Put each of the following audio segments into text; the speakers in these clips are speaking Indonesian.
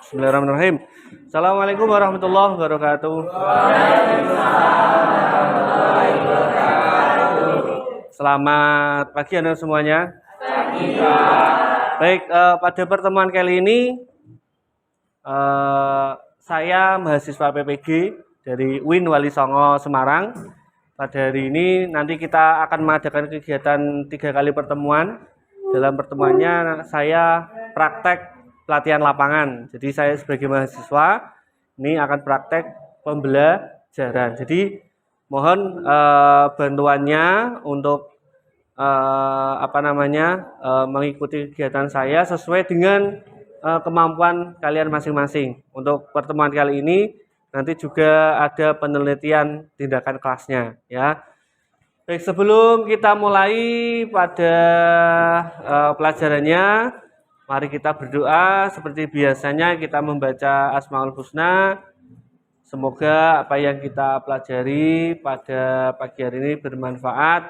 Bismillahirrahmanirrahim. Assalamualaikum warahmatullahi wabarakatuh. Selamat pagi anak semuanya. Baik, pada pertemuan kali ini saya mahasiswa PPG dari UIN Wali Songo Semarang. Pada hari ini nanti kita akan mengadakan kegiatan 3 kali pertemuan. Dalam pertemuannya saya praktek pelatihan lapangan. Jadi saya sebagai mahasiswa ini akan praktek pembelajaran. Jadi mohon bantuannya untuk mengikuti kegiatan saya sesuai dengan kemampuan kalian masing-masing. Untuk pertemuan kali ini nanti juga ada penelitian tindakan kelasnya, ya. Baik, sebelum kita mulai pada pelajarannya, mari kita berdoa. Seperti biasanya kita membaca Asmaul Husna. Semoga apa yang kita pelajari pada pagi hari ini bermanfaat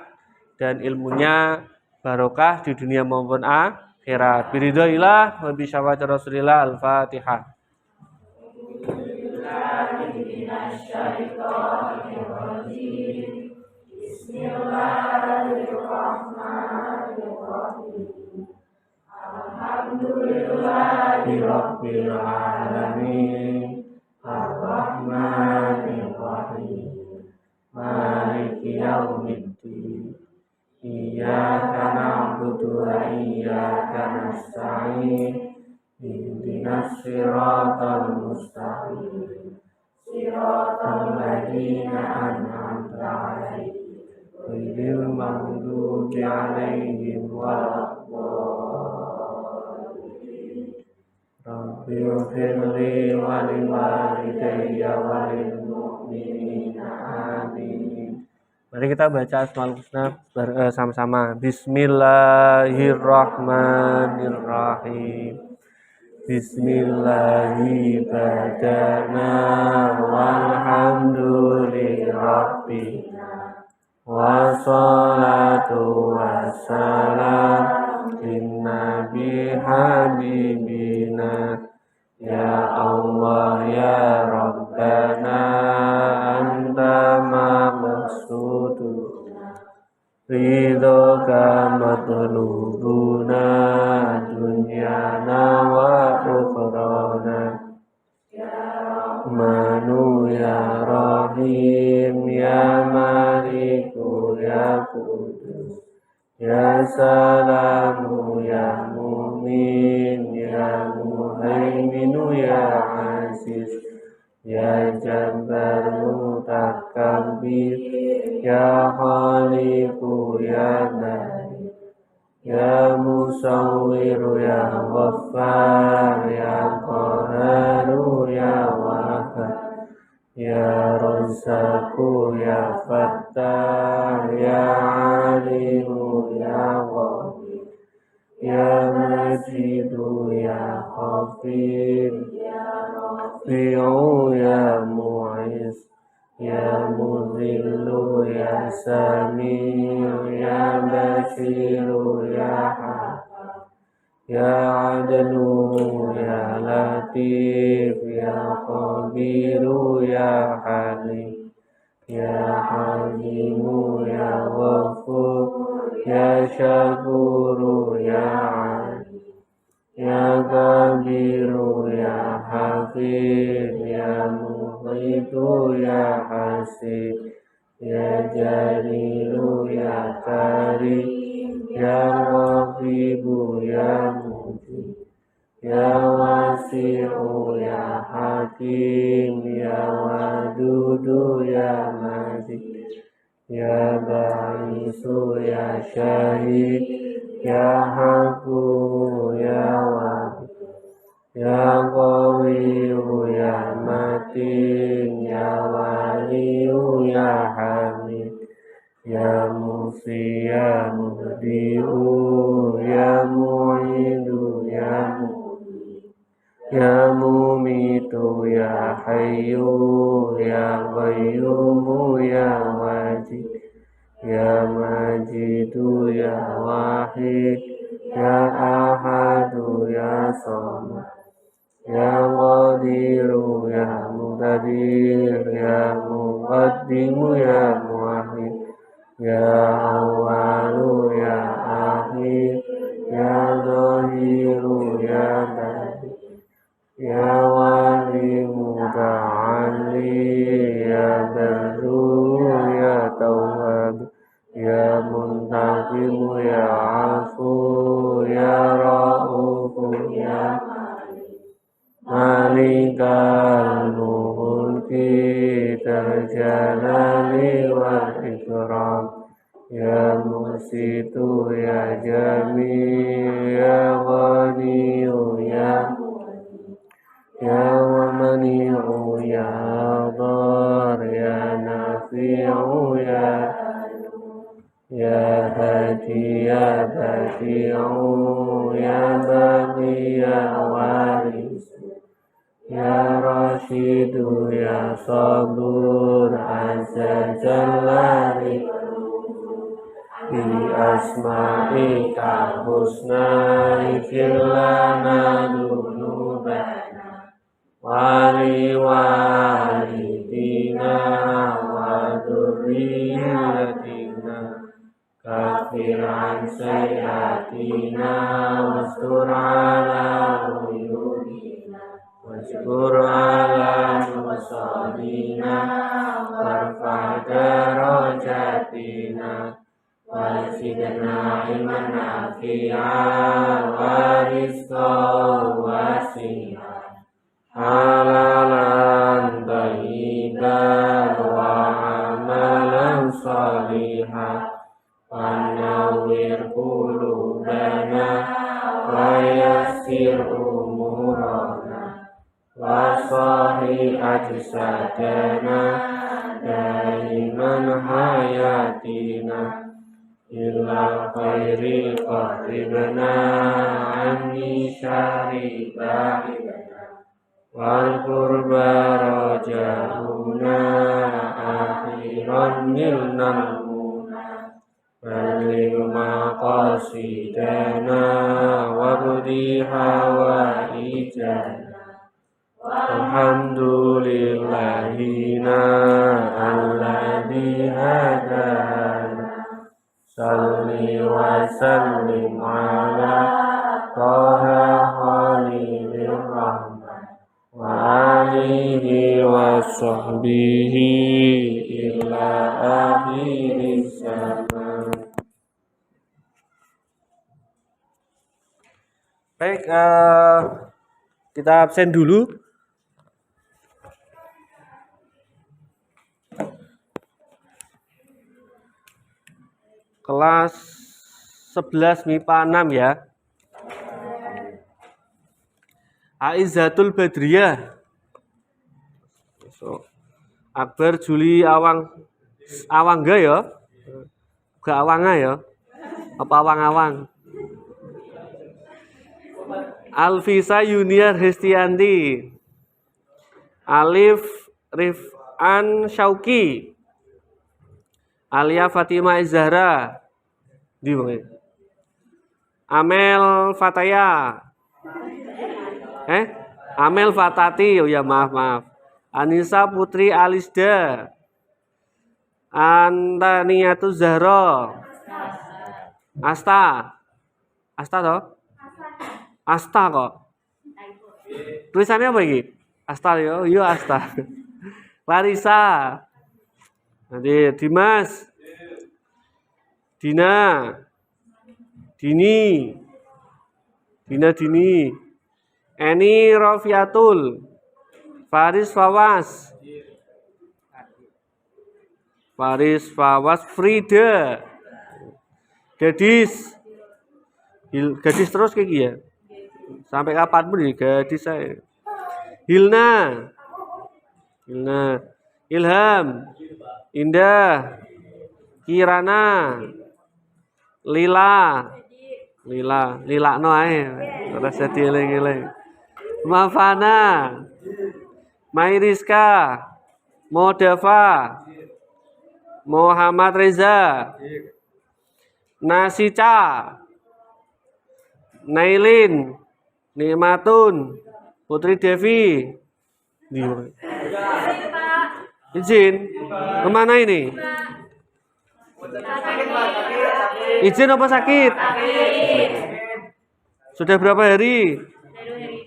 dan ilmunya barokah di dunia maupun akhirat. Biridhoillah wa bisyawati Rasulillah. Al-Fatihah. Bismillahirrahmanirrahim. Alhamdulillahirabbil alamin. Ar-Rahmanir-Rahim. Maliki yaumiddin. Iyyaka na'budu wa iyyaka nasta'in. Ihdinas siratal mustaqim. Siratal ladzina an'amta 'alaihim ghairil maghdubi 'alaihim waladdallin. Rabbighfirli wa liwalidayya wa lil mu'minina amin. Mari kita baca Asmaul Husna sama-sama. Bismillahirrahmanirrahim. Bismillahi badana walhamdulillahi wassalatu wassalam linnabi habibina ya Allah ya Rabbana anta maqsuduna ridhoka matlubuna dunyana wa ukhrana Manu ya Rahim ya Maliku ya Qudus ya Salamu ya Mu'min ya Muhaiminu ya Aziz ya Jabbar Mutakabbir ya Khaliqu ya Bari ya Musawwiru ya Ghaffar ya Qaharu ya Wahhab ya Razzaqu ya Fattah ya Alimu ya Ghani ya Majidu ya Khafir ya Rafi'u ya Mu'iz ya Mudhillu ya Sami'u ya Basiru ya Hafid ya Adlu ya Latif ya Khabiru ya Halim ya Halimu ya Ghafur ya Syakuru ya Ali ya Kabiru ya Hafid ya Muhitu ya Hasib ya Jalilu ya Karim ya Wafibu ya Mujib ya Wasi'u ya Hakim ya Wadudu ya Majid ya Ba'isu ya Syahid ya Haku ya Wahid ya Qawiyu ya Matin ya Waliyu ya Hamid ya Mufi ya Muhdi'u ya Mu'idu ya Mu'min ya Mumitu ya Hayyu ya Qayyumu ya Wajid ya Majidu ya Wahid ya Ahadu ya Samad ya qadiru ya muqtadir ya muqaddimu ya muakhir ya awwalu ya akhir ya zahiru ya batin ya wali muta'alli ya barru ya tawwab ya muntaqimu ya afu ya ra'ufu ya malikal mulki terjalali wal ikram ya musitu ya jami ya ghaniyu ya wamani'u ya dar ya nafi'u ya hadi ya badi'u ya baqi ya waris ya rashidu ya sabur azza jallari bi asma'ika husna ikillana dunubana wali walidina wa dzurriyyatina kafir an sayyatina wastur ala uyunina waskur ala musalina warfa darajatina wasidna ilman nafi'a warizqa wasi'a halalan thayyiban wa amalan salihan wa nawwir qulubana wa yassir umurana wa sahih ajsadana daiman hayatina illa khairi qaribna anni syari ba'idana wal qurba raja'una akhiran milnal muna balil maqasidana wabdi hawaijana alhamdulillahina alladhi hadana salli wa sallim ala taha khalilir rahman wa alihi wa sahbihi ila akhiris zaman. Baik, kita absen dulu. Kelas 11 MIPA 6 ya. Aizatul Badriyah. So, Akbar Juli Awangga ya. Gak Awanga ya. Apa Awang-awang? Alfisa Yuniar Hestianti. Alif Rif'an Syauki. Alia Fatimah Izhara. Amel Fataya. Amel Fatati. Oh ya, maaf. Anissa Putri Alisda. Antaniatu Zahra. Asta toh? Asta kok. Tulisannya apa ini? Asta yo Asta. Larissa. Nanti Dimas. Dina. Dini. Eni Rofiatul. Faris Fawas. Frida. Gadis terus kayak gini ya. Sampai kapan pun ya gadis saya. Hilna. Ilham. Indah. Kirana. Lila no ae. Ora jadi eling-eling. Mafana. Mairiska. Modafa. Muhammad Reza. Nasica. Nailin. Nikmatun. Putri Devi. Izin. Kemana ini? Izin apa sakit? Sudah berapa hari?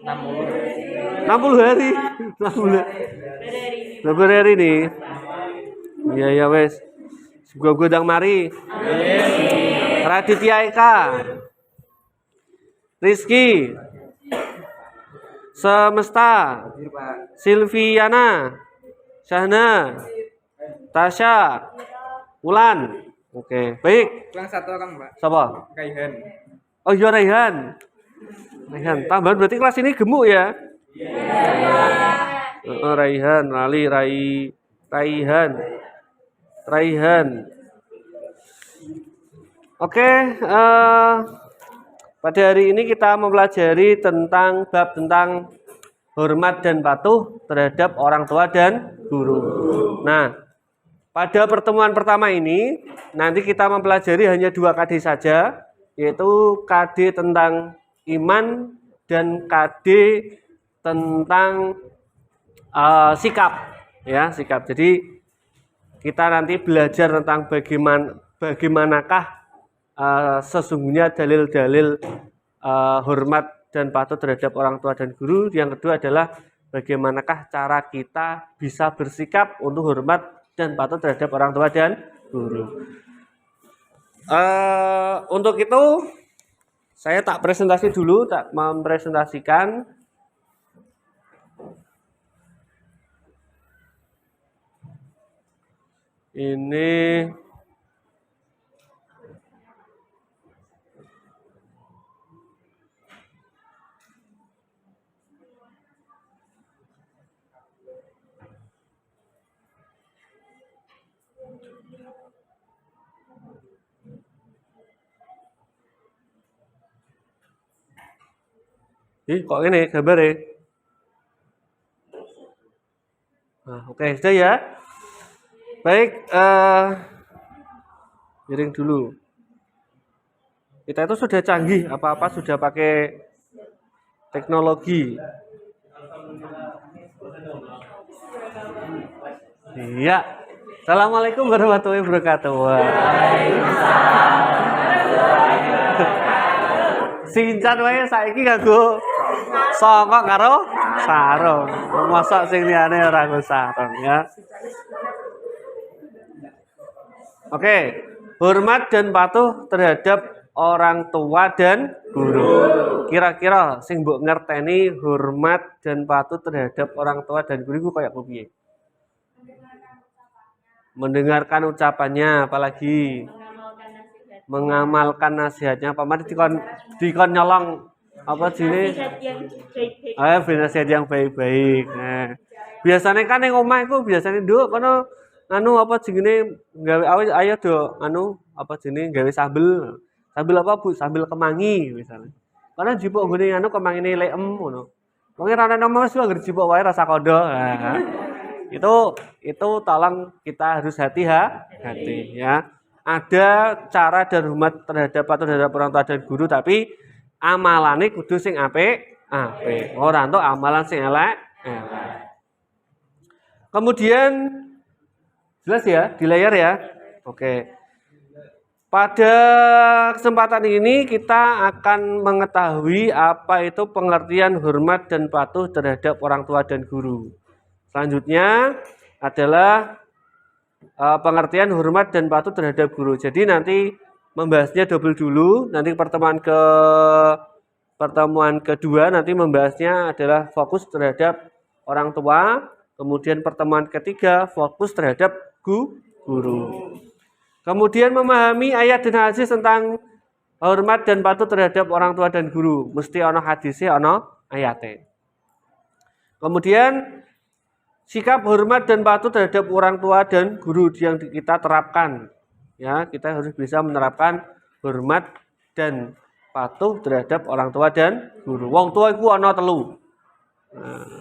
60 hari. 60. Berapa hari nih? Iya ya wes. Gua godang mari. Raditya Eka. Rizky. Semesta. Silviana. Syahna. Tasya. Ulan. Oke, baik. Kurang satu orang, Mbak. Siapa? Raihan. Oh iya Raihan. Raihan. Tambahan berarti kelas ini gemuk ya? Oh, Raihan, lali Raihan. Raihan. Oke, pada hari ini kita mempelajari tentang bab tentang hormat dan patuh terhadap orang tua dan guru. Nah, pada pertemuan pertama ini nanti kita mempelajari hanya 2 KD saja, yaitu KD tentang iman dan KD tentang sikap, ya sikap. Jadi kita nanti belajar tentang bagaimanakah sesungguhnya dalil-dalil hormat dan patuh terhadap orang tua dan guru. Yang kedua adalah bagaimanakah cara kita bisa bersikap untuk hormat dan patuh terhadap orang tua dan guru. Untuk itu saya tak presentasi dulu, tak mempresentasikan. Ini kok ini gambarnya? Nah, oke, sudah ya. Baik, miring dulu. Kita itu sudah canggih, apa-apa sudah pakai teknologi. Iya. Assalamualaikum warahmatullahi wabarakatuh. Sincan wae saiki kanggo songkok karo sarung. Mosok sing liyane ora nggo sarung ya. Oke, hormat dan patuh terhadap orang tua dan guru. Kira-kira sing mbok ngerteni hormat dan patuh terhadap orang tua dan guru iku kaya piye? Mendengarkan ucapannya, apalagi mengamalkan nasihatnya. Paman dikon nyolong apa sini? Nasihat yang baik-baik. Nah, biasanya kan yang omah itu biasanya nduk kono anu apa jenenge gawe ayo do anu apa jenenge gawe sambel. Sambel apa Bu? Sambel kemangi misalnya. Karena jipuk nggone anu kemangine leem ngono. Wong ora ana nomor wis anggere jipuk wae rasa kondo. Nah, itu tolong kita harus hati-hati ya. Ada cara dan hormat terhadap patuh terhadap orang tua dan guru, tapi amalane kudu sing apik. Ora entuk amalan sing elek. Kemudian jelas ya di layar ya. Oke. Pada kesempatan ini kita akan mengetahui apa itu pengertian hormat dan patuh terhadap orang tua dan guru. Selanjutnya adalah pengertian hormat dan patuh terhadap guru. Jadi nanti membahasnya double dulu. Nanti pertemuan kedua nanti membahasnya adalah fokus terhadap orang tua. Kemudian pertemuan ketiga fokus terhadap guru. Kemudian memahami ayat dan hadis tentang hormat dan patuh terhadap orang tua dan guru. Mesti ono hadisnya, ono ayatnya. Kemudian sikap hormat dan patuh terhadap orang tua dan guru yang kita terapkan. Ya, kita harus bisa menerapkan hormat dan patuh terhadap orang tua dan guru. Wong tua itu ono telu. Nah,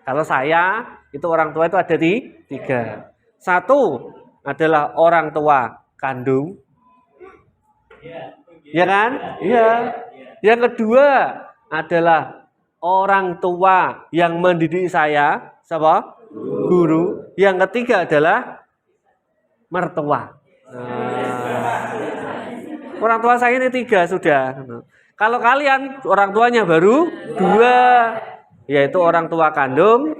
kalau saya itu orang tua itu ada 3. 1 adalah orang tua kandung. Ya kan? Iya. Yang kedua adalah orang tua yang mendidik saya, siapa? Guru. Yang ketiga adalah mertua. Orang tua saya ini 3 sudah. Kalau kalian orang tuanya baru 2, yaitu orang tua kandung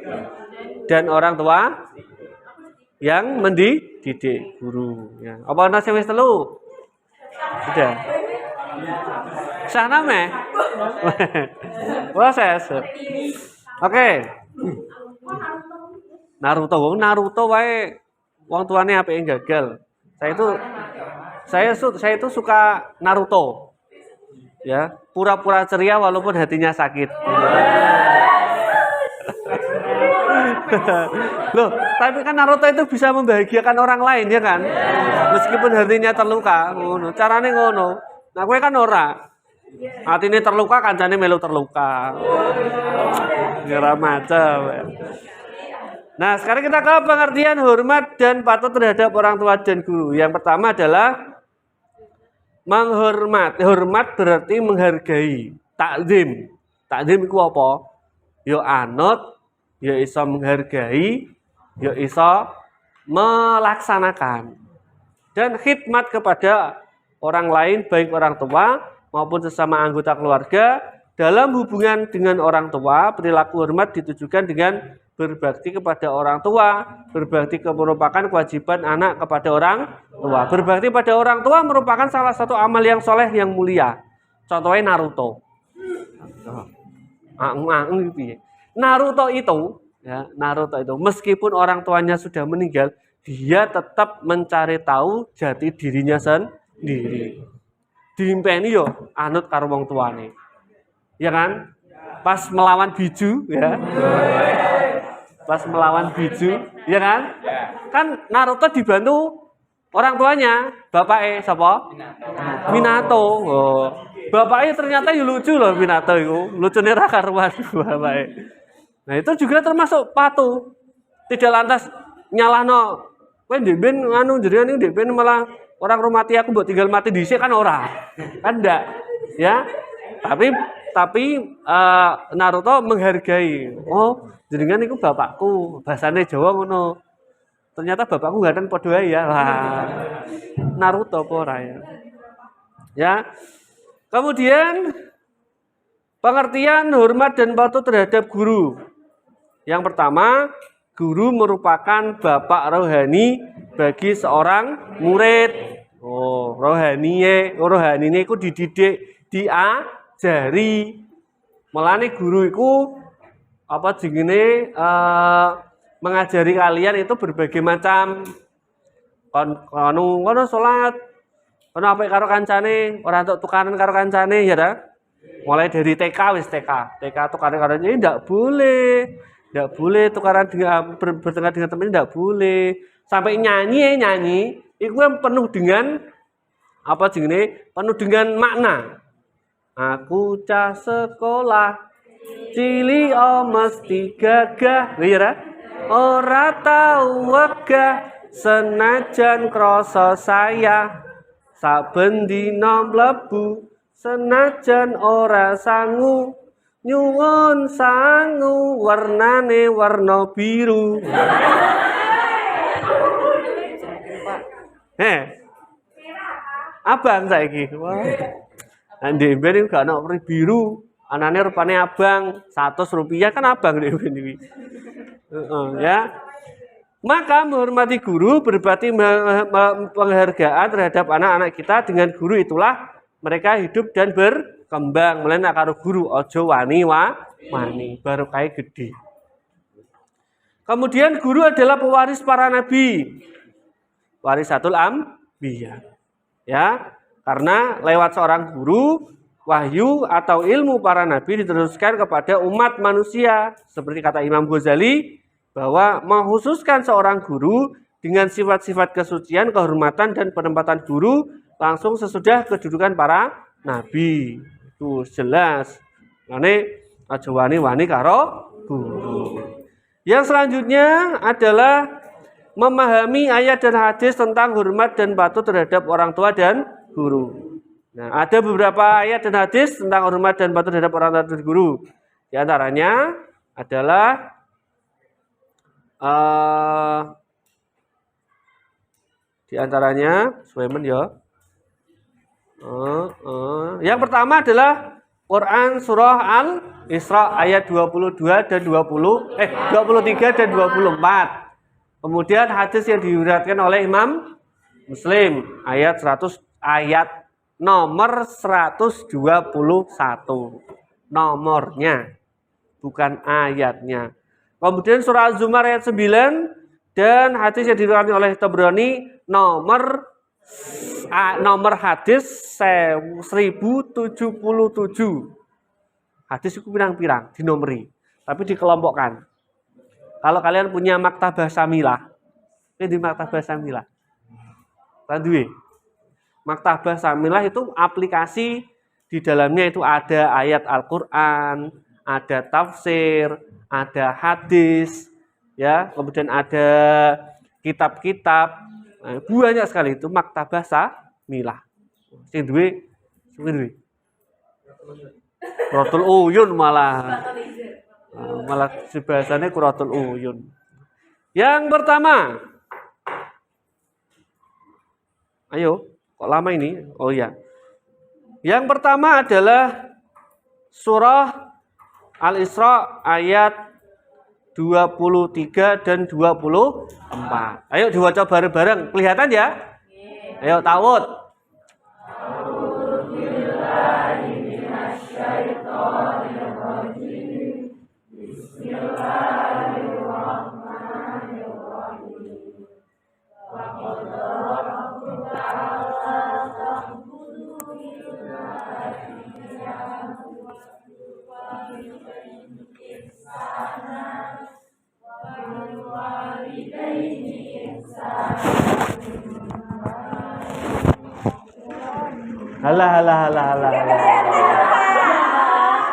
dan orang tua yang mendidik, guru. Ya. Apa nasi wis telu? Sudah. Sana meh. Proses. Oke. Naruto wae wong tuane apike gagal. Saya itu suka Naruto. Ya, pura-pura ceria walaupun hatinya sakit. Loh, tapi kan Naruto itu bisa membahagiakan orang lain ya kan? Meskipun hatinya terluka, ngono. Carane ngono. Nah, kowe kan ora. Hatine terluka, kancane melu terluka. Ngira macam. Nah, sekarang kita ke pengertian hormat dan patuh terhadap orang tua dan guru. Yang pertama adalah menghormat. Hormat berarti menghargai. Takzim. Takzim itu apa? Ya anut, ya iso menghargai, ya iso melaksanakan. Dan khidmat kepada orang lain, baik orang tua maupun sesama anggota keluarga. Dalam hubungan dengan orang tua, perilaku hormat ditujukan dengan berbakti kepada orang tua. Berbakti merupakan kewajiban anak kepada orang tua. Berbakti pada orang tua merupakan salah satu amal yang soleh yang mulia. Contohnya Naruto. Naruto itu meskipun orang tuanya sudah meninggal, dia tetap mencari tahu jati dirinya sendiri. Diimpeni yo anut karo wong tuane. Ya kan? Pas melawan Biju ya. Pas melawan Biju, ya kan? Kan Naruto dibantu orang tuanya, bapaknya siapa? Minato. Oh. Bapaknya ternyata lucu loh Minato itu. Lucunya ra karuan bapaknya. Nah, itu juga termasuk patuh. Tidak lantas nyalahno kowe ndek ben anu jenengan ndek ben malah orang rumah aku mbok tinggal mati dhisik kan ora. Kan ndak. Ya. Tapi Naruto menghargai. Oh, jenengan itu bapakku, bahasane Jawa ngono. Ternyata bapakku gaten padha ya. Wah. Naruto apa ora ya? Ya. Kemudian pengertian hormat dan patuh terhadap guru. Yang pertama, guru merupakan bapak rohani bagi seorang murid. Oh, rohanine iku dididik, diajari. Melane guru iku apa jenenge mengajari kalian itu berbagai macam kono salat, kono apik karo kancane, ora entuk tukaran karo kancane ya ta. Mulai dari TK tukaran karo ini enggak boleh. Enggak boleh tukaran dengan bertengkar dengan teman enggak boleh. Sampai nyanyi itu penuh dengan apa jenenge? Penuh dengan makna. Aku cah sekolah cili mesti gagah, ya ora tau wegah senajan krasa saya saben dina mlebu senajan ora sangu nyuwun sangu warnane warna biru. Abang saiki. Wah. Ndek ben gak ono biru, anane rupane abang, Rp100 kan abang ndek ben iki. Ya. Maka menghormati guru berarti penghargaan terhadap anak-anak kita. Dengan guru itulah mereka hidup dan berkembang. Mulane karo guru aja wani baru kae gede. Kemudian guru adalah pewaris para nabi. Warisatul anbiya. Ya, karena lewat seorang guru, wahyu atau ilmu para nabi diteruskan kepada umat manusia. Seperti kata Imam Ghazali, bahwa mengkhususkan seorang guru dengan sifat-sifat kesucian, kehormatan, dan penempatan guru langsung sesudah kedudukan para nabi. Itu jelas. Ini aja wani karo guru. Yang selanjutnya adalah memahami ayat dan hadis tentang hormat dan patuh terhadap orang tua dan guru. Nah, ada beberapa ayat dan hadis tentang hormat dan patuh terhadap orang tua dan guru. Di antaranya adalah Sulaiman ya. Yang pertama adalah Quran surah Al-Isra ayat 22 dan 23 dan 24. Kemudian hadis yang diriwayatkan oleh Imam Muslim ayat nomor 121. Nomornya, bukan ayatnya. Kemudian surah Az-Zumar ayat 9 dan hadis yang diriwayatkan oleh Tabrani nomor hadis 1077. Hadis itu pirang-pirang dinomori, tapi dikelompokkan. Kalau kalian punya maktabah Samilah, ini di maktabah Samilah. Randuwe. Maktabah Samilah itu aplikasi, di dalamnya itu ada ayat Al-Qur'an, ada tafsir, ada hadis, ya, kemudian ada kitab-kitab. Nah, banyak sekali itu maktabah Samilah. Sing duwe Quratul Uyun malah bahasanya Quratul Uyun. Yang pertama, ayo, kok lama ini? Oh ya. Yang pertama adalah surah Al-Isra ayat 23 dan 24. Ayo dibaca bareng-bareng. Kelihatan ya? Ayo tawud. Halah.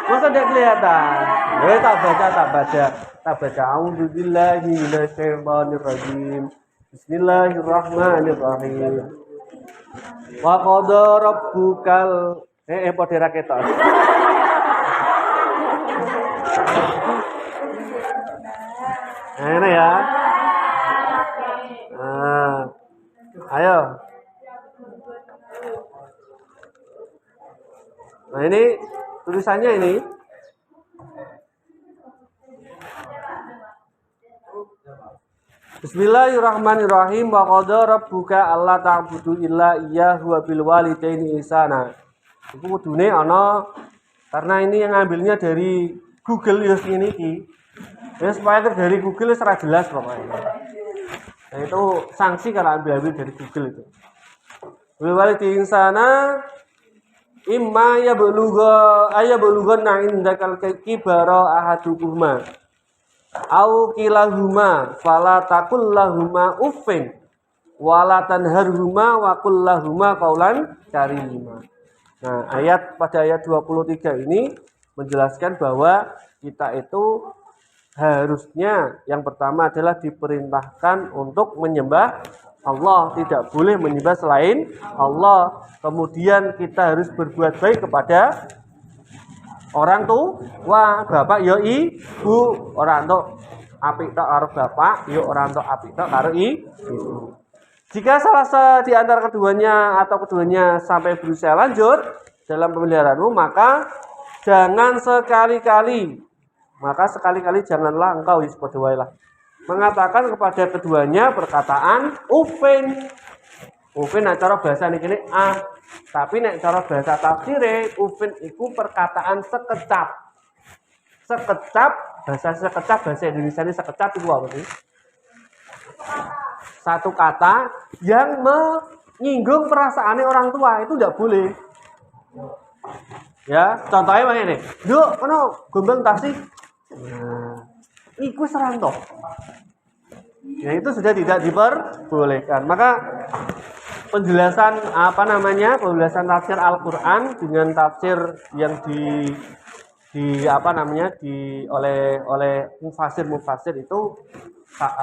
Masa tidak kelihatan? Tak baca. A'udzubillahi minasyaitonirrajim. Bismillahirrahmanirrahim. Wa qada rabbukal podera ketok. Ini ya. Ayo. Nah ini tulisannya ini. Bismillahirrahmanirrahim. Wa qada rabbuka alla ta'budu illa iyyahu wa bil walidaini ihsana. Iku kudune ana, karena ini yang ngambilnya dari Google ya ini iki. Ya supaya dari Google secara jelas pokoknya. Nah itu sanksi kalau ambil dari Google itu. Bil walidaini ihsana imma ayabulugha indakal kibara ahaduhuma au kilahuma fala taqul lahuma uffin wala tanharhuma wa qul lahuma qaulan karima. Nah, pada ayat 23 ini menjelaskan bahwa kita itu harusnya yang pertama adalah diperintahkan untuk menyembah Allah, tidak boleh menyembah selain Allah. Kemudian kita harus berbuat baik kepada orang tua, bapak ya ibu, orang tua apik tok karo bapak, ya orang tua apik tok karo ibu. Jika salah di antara keduanya atau keduanya sampai berusaha lanjut dalam pemeliharaanmu, maka sekali-kali janganlah engkau ispadawailah mengatakan kepada keduanya perkataan ufin. Ufin nek cara bahasa niki tapi nek cara bahasa tafsire ufin iku perkataan sekecap. Bahasa Indonesia ini sekecap itu apa sih? Satu kata yang menyinggung perasaannya orang tua itu tidak boleh. Ya, contohnya begini. Duk, kono gombeng tasih. Nah, iku serantok. Ya itu sudah tidak diperbolehkan. Maka penjelasan penjelasan tafsir Al-Qur'an dengan tafsir yang oleh mufasir itu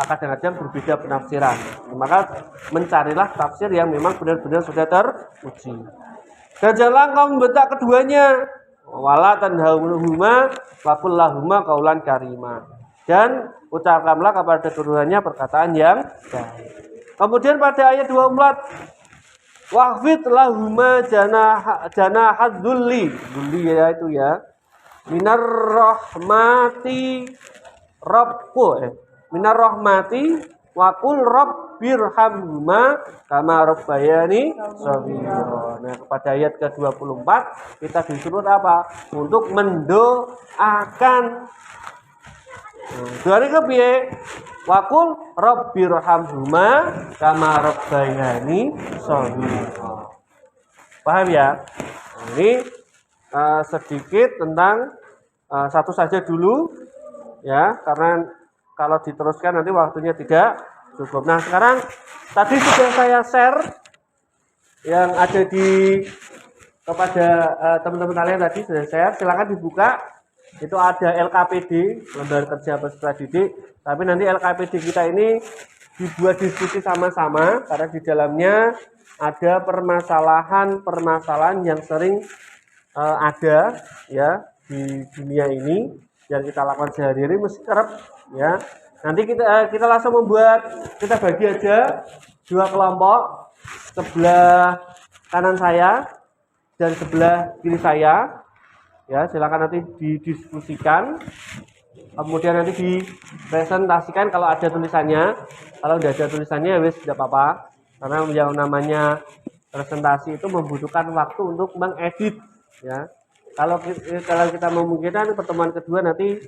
kadang-kadang berbeda penafsiran. Maka mencarilah tafsir yang memang benar-benar sudah teruji. Dan janganlah kau membentak keduanya. Wala tanhauhuma wa qul lahuma qaulan karima. Dan ucapkanlah kepada keduanya perkataan yang baik. Kemudian pada ayat 24, waqfid lahuma janahad dzulli. Dzulli ya itu ya. Minar rahmati minar rahmati wa qul rabbirhamhuma kama rabbayani shaghira. Nah, pada ayat ke-24 kita disuruh apa? Untuk mendoakan. Dari kepiye? Wa qul rabbirhamhuma kama rabbayani shaghira. Paham ya? Ini sedikit tentang satu saja dulu ya, karena kalau diteruskan nanti waktunya tidak cukup. Nah, sekarang tadi sudah saya share yang ada di kepada teman-teman kalian tadi sudah share. Silakan dibuka. Itu ada LKPD, Lembaga Kerja Peserta Didik. Tapi nanti LKPD kita ini dibuat diskusi sama-sama karena di dalamnya ada permasalahan-permasalahan yang sering ada ya di dunia ini yang kita lakukan sehari-hari mesti kerap ya. Nanti kita langsung kita bagi aja dua kelompok, sebelah kanan saya dan sebelah kiri saya. Ya, silakan nanti didiskusikan. Kemudian nanti dipresentasikan kalau ada tulisannya. Kalau tidak ada tulisannya wis tidak apa-apa. Karena yang namanya presentasi itu membutuhkan waktu untuk mengedit ya. Kalau kita memungkinkan pertemuan kedua nanti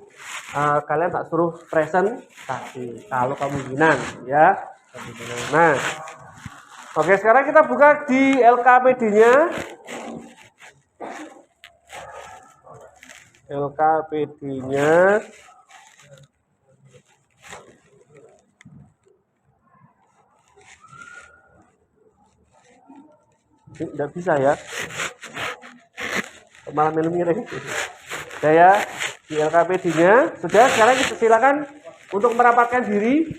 kalian tak suruh presentasi kalau kemungkinan ya. Nah, oke, sekarang kita buka di LKPD-nya. LKPD-nya tidak bisa ya, malah miring. Saya di LKPD-nya sudah. Sekarang kita silakan untuk merapatkan diri.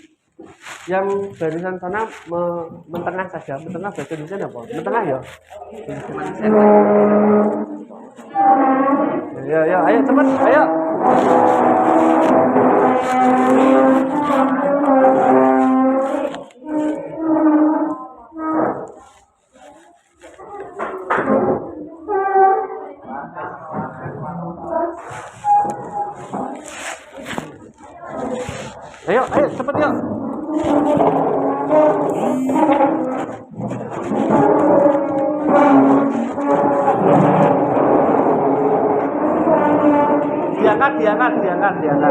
Yang barisan sana mentengah saja. Mentengah bahasa Indonesia apa? Mentengah ya. Ya, ayo cepat, ayo. Ayo cepat yuk. Diangkat. Diangkat aja.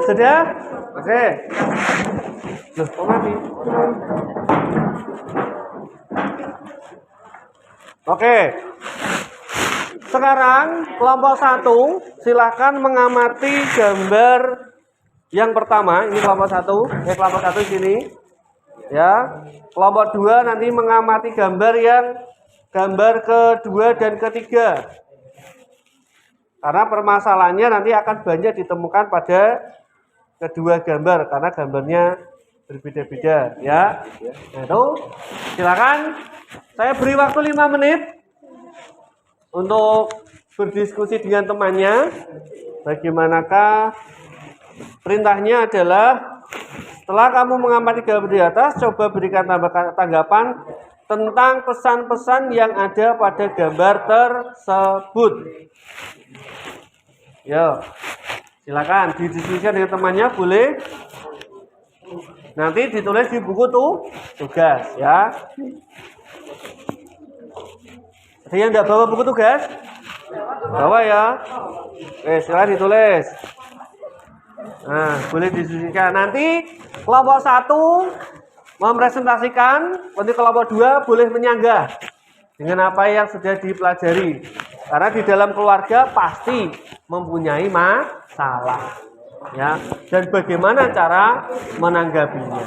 Sudah? Oke. Loh, kok mati? Oke. Sekarang kelompok 1 silahkan mengamati gambar yang pertama. Ini kelompok 1. Kelompok 1 sini. Ya. Kelompok 2 nanti mengamati gambar kedua dan ketiga. Karena permasalahannya nanti akan banyak ditemukan pada kedua gambar karena gambarnya berbeda-beda ya. Nah, itu silakan saya beri waktu 5 menit untuk berdiskusi dengan temannya. Bagaimanakah perintahnya adalah setelah kamu mengamati gambar di atas, coba berikan tanggapan tentang pesan-pesan yang ada pada gambar tersebut. Yo, silakan didiskusikan dengan temannya, boleh. Nanti ditulis di buku tugas ya. Ada yang tidak bawa buku tugas? Bawa ya. Oke, silakan ditulis. Nah, boleh didiskusikan. Nanti kelompok 1 mempresentasikan, nanti kelompok 2 boleh menyanggah dengan apa yang sudah dipelajari. Karena di dalam keluarga pasti mempunyai masalah, ya. Dan bagaimana cara menanggapinya.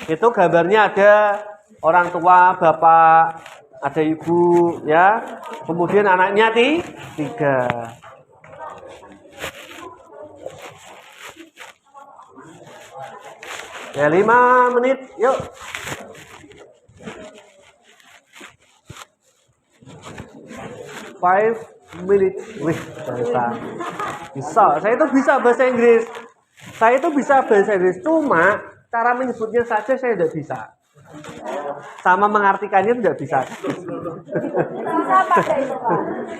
Itu gambarnya ada orang tua, bapak, ada ibu, ya. Kemudian anaknya tiga. Ya 5 menit, yuk. Five minutes. Wih, bisa. Saya itu bisa bahasa Inggris. Saya itu bisa bahasa Inggris, cuma cara menyebutnya saja saya tidak bisa. Sama mengartikannya tidak bisa.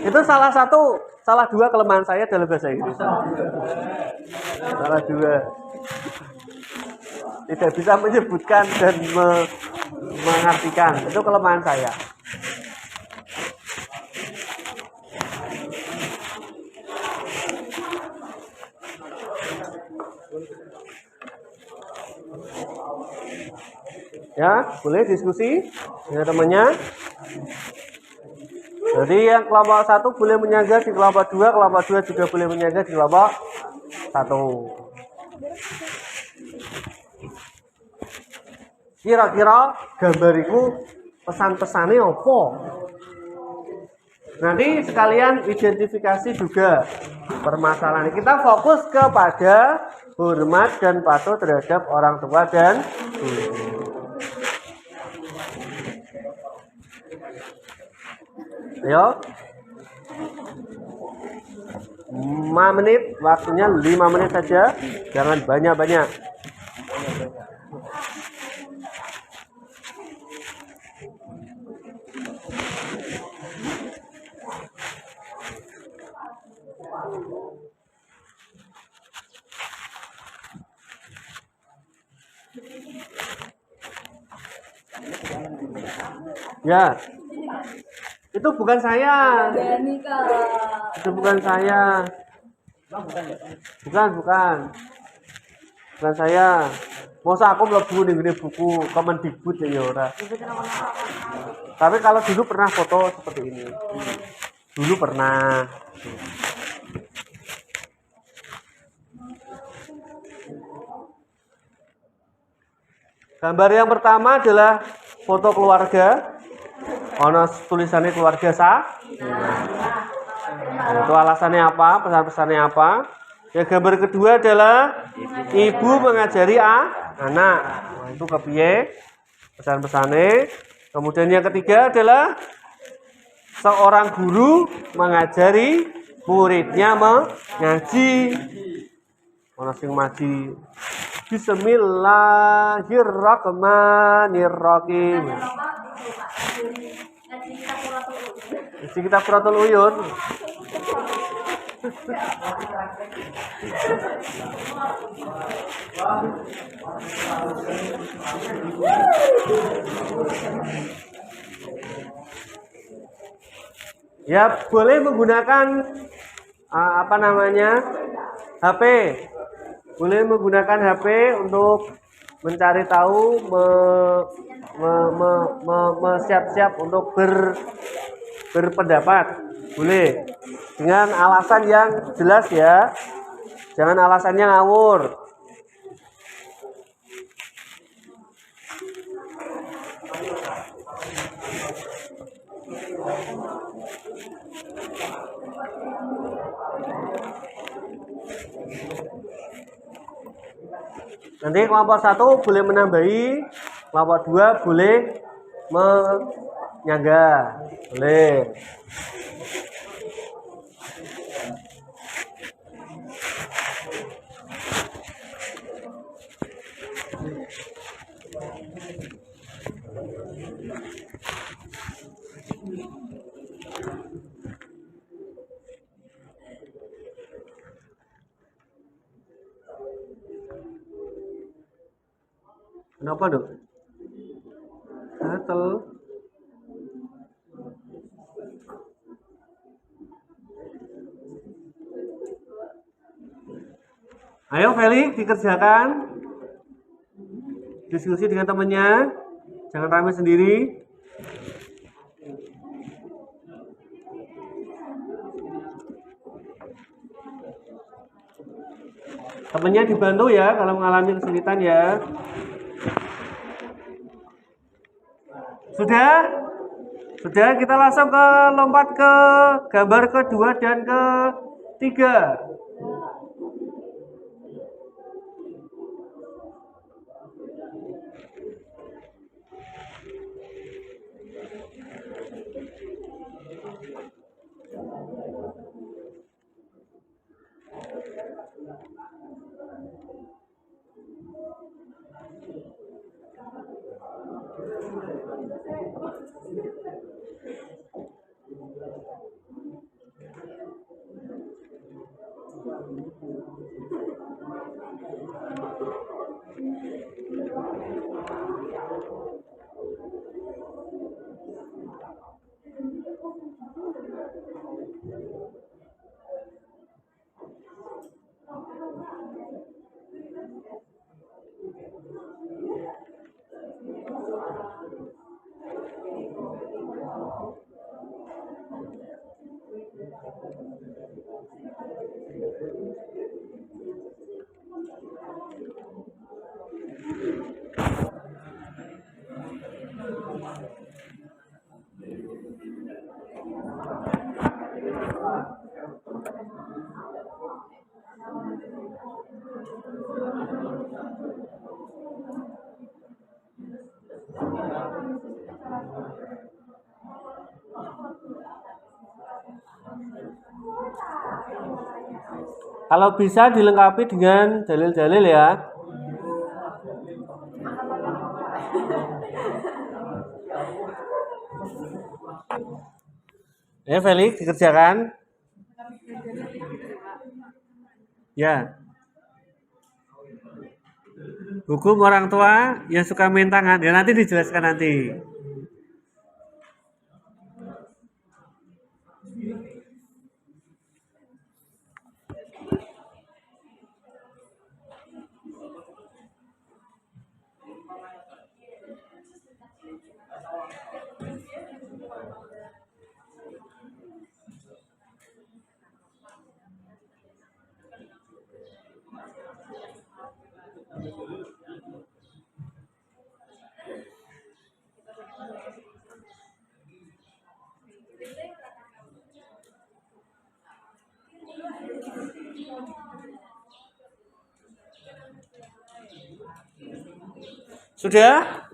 Itu salah dua kelemahan saya dalam bahasa Inggris. Salah dua. Tidak bisa menyebutkan dan mengartikan. Itu kelemahan saya. Ya, boleh diskusi dengan temannya. Jadi yang kelompok 1 boleh menyaga di kelompok 2, kelompok 2 juga boleh menyaga di kelompok 1. Kira-kira gambar itu pesan-pesannya apa? Nanti sekalian identifikasi juga permasalahan. Kita fokus kepada hormat dan patuh terhadap orang tua dan guru. Ayo. 5 menit, waktunya 5 menit saja. Jangan banyak-banyak. Ya. Itu bukan saya. Itu bukan saya. Bukan. Bukan saya. Masa aku mlebu ning buku Kemendikbud ya ora. Tapi kalau dulu pernah foto seperti ini. Dulu pernah. Gambar yang pertama adalah foto keluarga. Ono tulisannya keluarga itu alasannya apa? Pesan-pesannya apa? Ya, gambar kedua adalah ibu mengajari anak. Nah, itu kepiye pesan-pesannya. Kemudian yang ketiga adalah seorang guru mengajari muridnya mengaji. Ono sing maji. Bismillahirrahmanirrahim. Isi kitab Suratul Uyun. Ya, boleh menggunakan HP. Boleh menggunakan HP untuk mencari tahu, siap-siap untuk berpendapat. Boleh dengan alasan yang jelas ya, jangan alasannya ngawur. Nanti kelompok 1 boleh menambahi, kelompok 2 boleh menyangga. Boleh. Kenapa dok? Gatel. Ayo Feli, dikerjakan. Diskusi dengan temannya. Jangan ramai sendiri. Temannya dibantu ya kalau mengalami kesulitan ya. Sudah? Sudah, kita langsung ke lompat ke gambar kedua dan ketiga. Kalau bisa dilengkapi dengan dalil-dalil ya. Ya, Felix, dikerjakan. Ya. Hukum orang tua yang suka main tangan. Ya, nanti dijelaskan nanti. Sudah?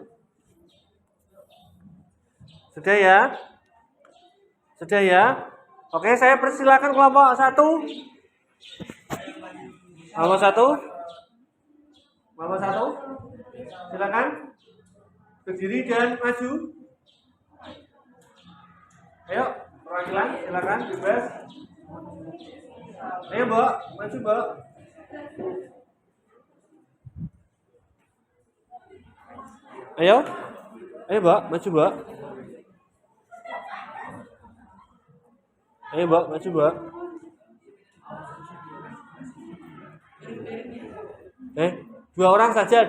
Sudah ya? Sudah ya? Oke, saya persilakan kelompok 1. Kelompok 1. Kelompok 1. Silakan. Berdiri dan maju. Ayo, perwakilan, silakan bebas. Ayo, Mbak, maju, Mbak. Ayo. Ayo, Mbak, maju, Mbak. Ayo, Mbak, maju, Mbak. Dua orang saja.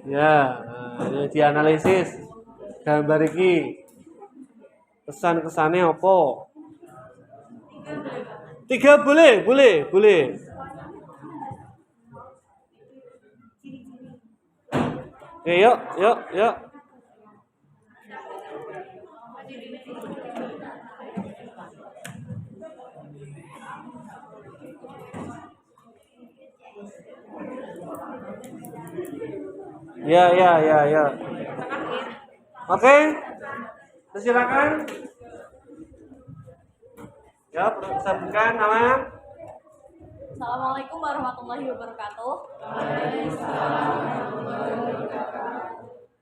Ya, ini dianalisis gambar iki. Kesan-kesannya apa? 3 boleh. Oke, yuk. Ya. Oke. Silakan. Ya, sebutkan nama. Assalamualaikum warahmatullahi wabarakatuh.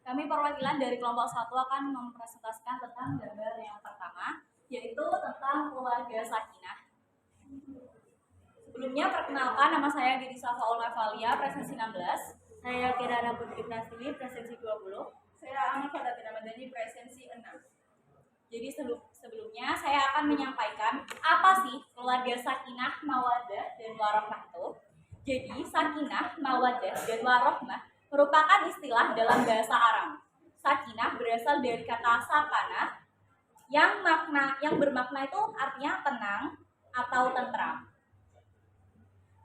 Kami perwakilan dari kelompok 1 akan mempresentasikan tentang gambar yang pertama, yaitu tentang keluarga sakinah. Sebelumnya perkenalkan, nama saya Didi Safaul Evalia, presensi 16. Saya Kirana Putri Prastini, presensi 20. Saya Ana Fadatin Ramadhani, presensi 6. Jadi sebelumnya saya akan menyampaikan apa sih keluarga sakinah, mawaddah, dan warohmah itu. Jadi sakinah, mawaddah, dan warohmah merupakan istilah dalam bahasa Arab. Sakinah berasal dari kata sakanah yang bermakna itu artinya tenang atau tentram.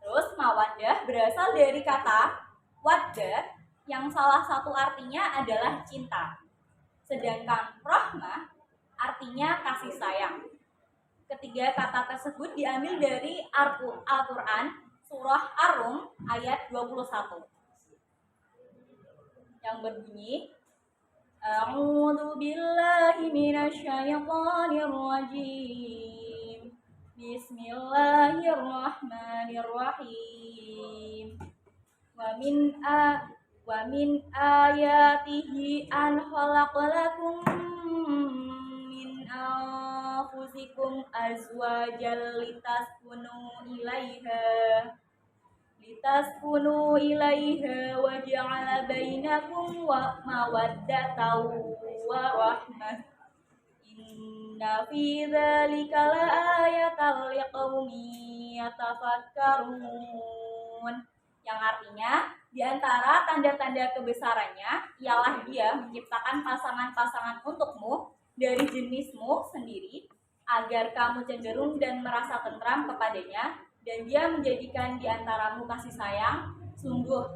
Terus mawaddah berasal dari kata waddah yang salah satu artinya adalah cinta. Sedangkan rahmah artinya kasih sayang. Ketiga kata tersebut diambil dari Al-Quran surah Ar-Rum ayat 21 yang berbunyi A'udzu billahi minasyaitonir rajim. Bismillahirrahmanirrahim. Wa min ayatihi an khalaqalakum min anfusikum azwajan litaskunu ilaiha wa ja'ala bainakum wa mawaddatan wa rahmah. Inna fi dzalika laayatan liqaumin yatafakkarun. Yang artinya, di antara tanda-tanda kebesarannya ialah Dia menciptakan pasangan-pasangan untukmu dari jenismu sendiri agar kamu cenderung dan merasa tentram kepadanya, dan Dia menjadikan di antaramu kasih sayang. Sungguh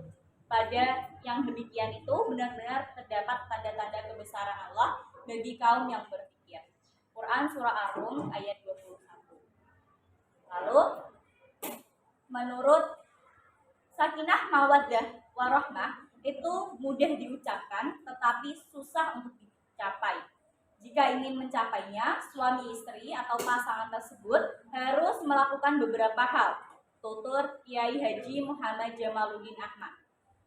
pada yang demikian itu benar-benar terdapat tanda-tanda kebesaran Allah bagi kaum yang berpikir. Quran surah Ar-Rum ayat 21. Lalu menurut sakinah mawaddah warahmah itu mudah diucapkan tetapi susah untuk dicapai. Jika ingin mencapainya, suami istri atau pasangan tersebut harus melakukan beberapa hal. Tutur Kiai Haji Muhammad Jamaluddin Ahmad.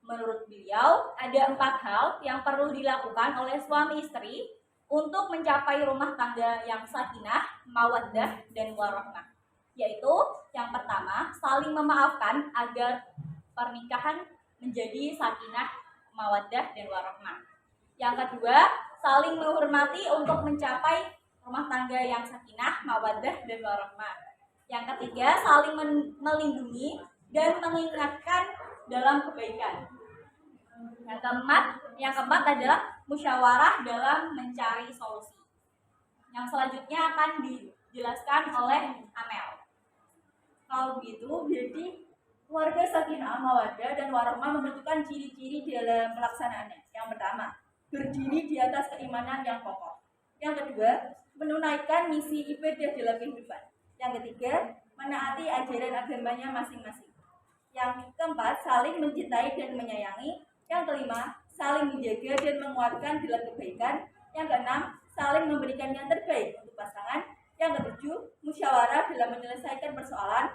Menurut beliau, ada 4 hal yang perlu dilakukan oleh suami istri untuk mencapai rumah tangga yang sakinah, mawaddah, dan warahmah. Yaitu yang pertama, saling memaafkan agar pernikahan menjadi sakinah, mawaddah, dan warahmah. Yang kedua, saling menghormati untuk mencapai rumah tangga yang sakinah, mawaddah, dan warahmah. Yang ketiga, saling melindungi dan mengingatkan dalam kebaikan. Yang keempat adalah musyawarah dalam mencari solusi. Yang selanjutnya akan dijelaskan oleh Amel. Kalau begitu, berarti keluarga sakinah, mawaddah, dan warahmah membutuhkan ciri-ciri dalam pelaksanaannya. Yang pertama, berdiri di atas keimanan yang kokoh. Yang kedua, menunaikan misi ibadah dalam kehidupan. Yang ketiga, menaati ajaran agamanya masing-masing. Yang keempat, saling mencintai dan menyayangi. Yang kelima, saling menjaga dan menguatkan dalam kebaikan. Yang keenam, saling memberikan yang terbaik untuk pasangan. Yang ketujuh, musyawarah dalam menyelesaikan persoalan.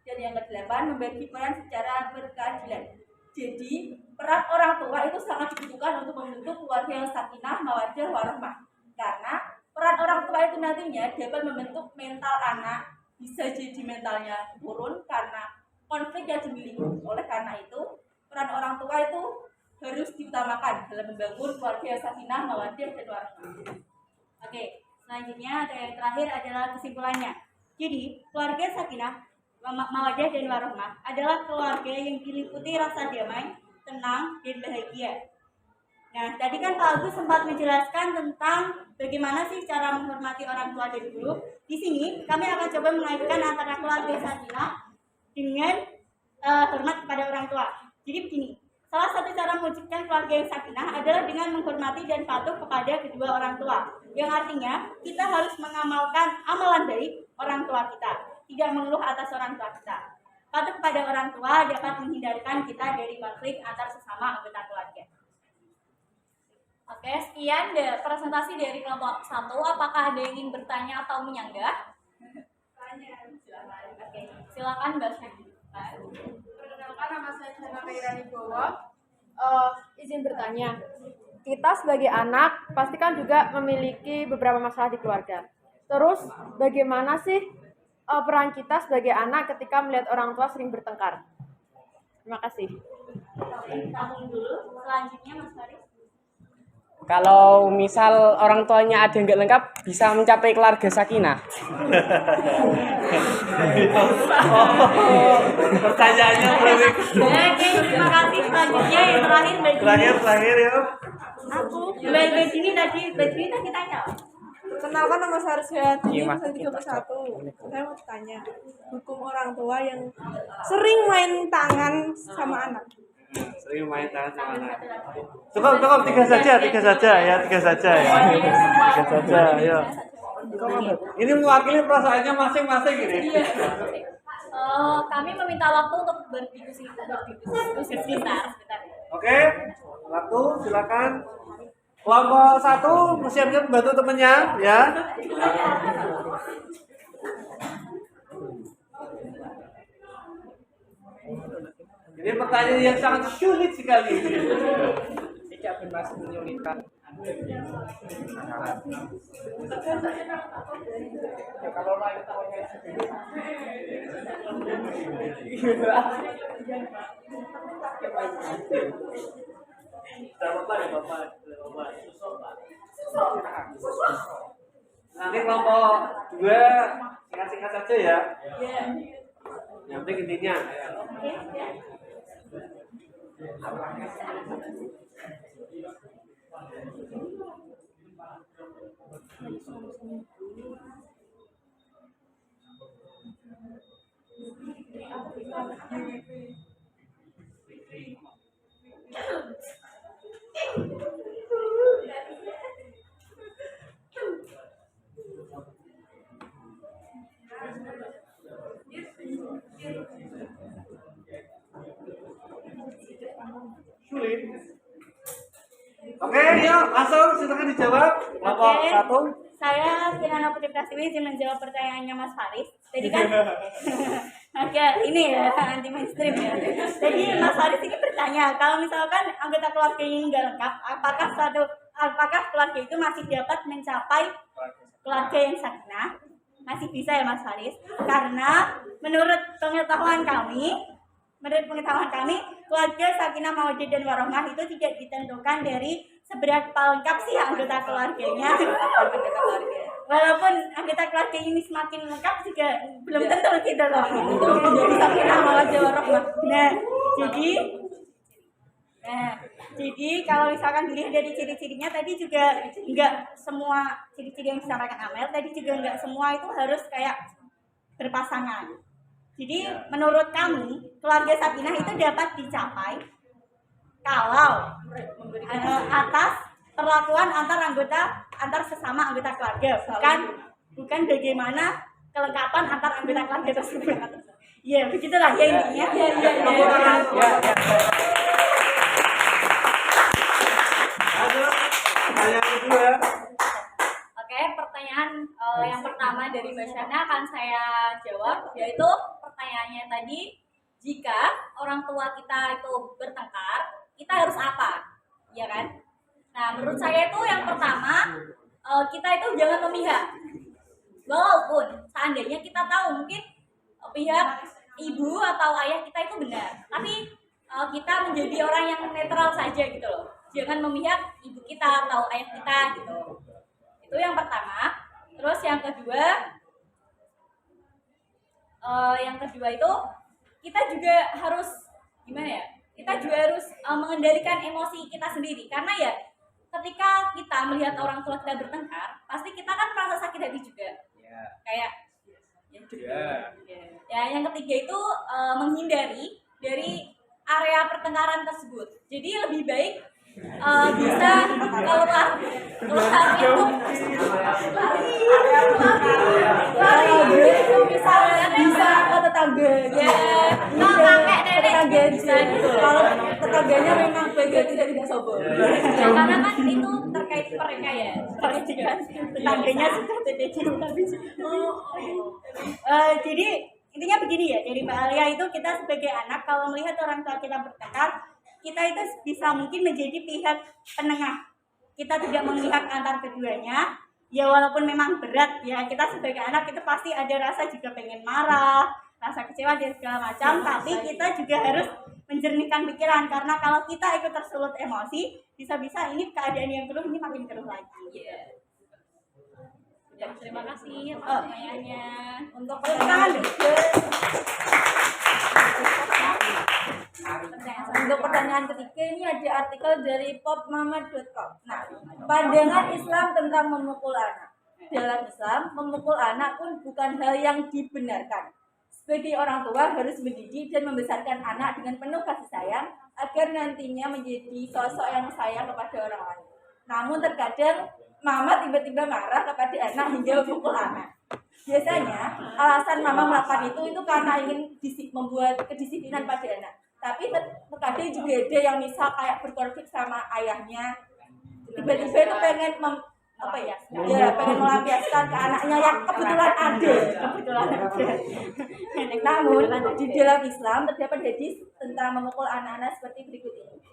Dan yang kedelapan, membagi peran secara berkeadilan. Jadi, peran orang tua itu sangat dibutuhkan untuk membentuk keluarga yang sakinah, mawaddah, warahmah. Karena peran orang tua itu nantinya dapat membentuk mental anak. Bisa jadi mentalnya turun karena konflik yang dimiliki. Oleh karena itu, peran orang tua itu harus diutamakan dalam membangun keluarga yang sakinah, mawaddah, dan warahmah. Oke, selanjutnya ada yang terakhir adalah kesimpulannya. Jadi, keluarga sakinah, mawaddah, dan warahmah adalah keluarga yang diliputi rasa damai, tenang, dan bahagia. Nah, tadi kan Pak Agus sempat menjelaskan tentang bagaimana sih cara menghormati orang tua dan guru. Di sini kami akan coba mengaitkan antara keluarga sakinah dengan hormat kepada orang tua. Jadi begini, salah satu cara mewujudkan keluarga yang sakinah adalah dengan menghormati dan patuh kepada kedua orang tua. Yang artinya kita harus mengamalkan amalan baik orang tua kita, tidak mengeluh atas orang tua kita. Patuh kepada orang tua dapat menghindarkan kita dari konflik antar sesama anggota keluarga. Oke, sekian presentasi dari kelompok 1. Apakah ada yang ingin bertanya atau menyanggah? Oke, silakan Mbak Syekh. Perkenalkan, nama saya Jana Kairani Bowo. Izin bertanya, kita sebagai anak pasti kan juga memiliki beberapa masalah di keluarga. Terus bagaimana sih peran kita sebagai anak ketika melihat orang tua sering bertengkar? Terima kasih. Tampung dulu. Selanjutnya Mas Faris. Kalau misal orang tuanya ada yang nggak lengkap, bisa mencapai keluarga sakinah. Pertanyaannya berarti. Oke, terima kasih. Selanjutnya yang terakhir Mbak Jini. Terakhir ya. Aku Mbak Jini tadi tanya. Perkenalkan nama saya Arsyad, Iya, ini Mas. saya 31. Saya mau tanya, hukum orang tua yang sering main tangan sama anak. Sering main tangan sama anak. Cukup, tiga saja ya, tiga saja ya. Tiga saja, ayo. Ini mewakili perasaannya masing-masing ini. Kami meminta waktu untuk berdiskusi sebentar. Oke, waktu silakan. Kelompok 1 siap-siap membantu temannya ya. Ini pertanyaan yang sangat sulit sekali. Tidak bermaksud menyulitkan. Ya, kalau lain tahunya Nanti kelompok 2 singkat-singkat saja ya. Yang penting intinya. Sulit. Oke, yuk langsung silakan dijawab. Kelompok Oke. 1. Saya Kirana Putri Pratiwi izin menjawab pertanyaannya Mas Faris. Jadi kan agak ini ya anti mainstream ya. Jadi Mas Faris ini bertanya kalau misalkan anggota keluarga ini nggak lengkap, apakah keluarga itu masih dapat mencapai keluarga yang sakinah? Masih bisa ya Mas Faris? Karena menurut pengetahuan kami, keluarga sakinah mawaddah dan warahmah itu tidak ditentukan dari seberapa lengkap sih anggota keluarganya. Walaupun anggota keluarga ini semakin lengkap juga belum tentu gitu loh. Jadi sakinah mawaddah warahmah. Jadi kalau misalkan dilihat dari ciri-cirinya tadi juga enggak semua ciri-ciri yang disampaikan Amel tadi juga enggak semua itu harus kayak berpasangan. Jadi menurut kami keluarga sakinah itu dapat dicapai kalau atas perlakuan antar sesama anggota keluarga, bukan bagaimana kelengkapan antar anggota keluarga tersebut. Ya begitulah ya intinya. Pertanyaan kedua. Oke, pertanyaan yang pertama dari Mbak Syana akan saya jawab, yaitu pertanyaannya tadi, jika orang tua kita itu bertengkar, kita harus apa? Ya kan? Nah, menurut saya itu yang pertama, kita itu jangan memihak. Walaupun seandainya kita tahu mungkin pihak ibu atau ayah kita itu benar, tapi kita menjadi orang yang netral saja gitu loh. Jangan memihak ibu kita atau ayah kita gitu. Itu yang pertama. Terus yang kedua itu kita juga harus gimana ya? Kita juga harus mengendalikan emosi kita sendiri, karena ya ketika kita melihat orang tua kita bertengkar, pasti kita kan merasa sakit hati juga. Kayak ya yang ketiga itu menghindari dari area pertengkaran tersebut. Jadi lebih baik bisa keluar itu lari itu misalnya bisa ke tetangga ya kakek nenek bisa gitu kalau tetangganya memang baik tidak sombong ya, karena kan itu terkait mereka ya tetangganya sudah tidak jadi intinya begini ya, dari Mbak Alia itu kita sebagai anak kalau melihat orang tua kita bertengkar, kita itu bisa mungkin menjadi pihak penengah. Kita tidak memihak antar keduanya. Ya walaupun memang berat ya, kita sebagai anak itu pasti ada rasa juga pengen marah, rasa kecewa dan segala macam. Tapi kita juga harus menjernihkan pikiran, karena kalau kita ikut tersulut emosi, bisa-bisa ini keadaan yang keruh ini makin keruh lagi. Terima kasih pertanyaannya. Untuk pertanyaan ketiga ini ada artikel dari popmama.com. Nah, pandangan Islam tentang memukul anak. Dalam Islam, memukul anak pun bukan hal yang dibenarkan. Sebagai orang tua harus mendidik dan membesarkan anak dengan penuh kasih sayang agar nantinya menjadi sosok yang sayang kepada orang lain. Namun terkadang mama tiba-tiba marah kepada anak hingga memukul anak. Biasanya alasan mama melakukan itu karena ingin membuat kedisiplinan pada anak. Tapi terkadang juga ada yang misal kayak berkonflik sama ayahnya, tiba-tiba itu pengen pengen melampiaskan ke anaknya yang kebetulan ada. Namun di dalam Islam terdapat hadis tentang memukul anak-anak seperti berikut ini.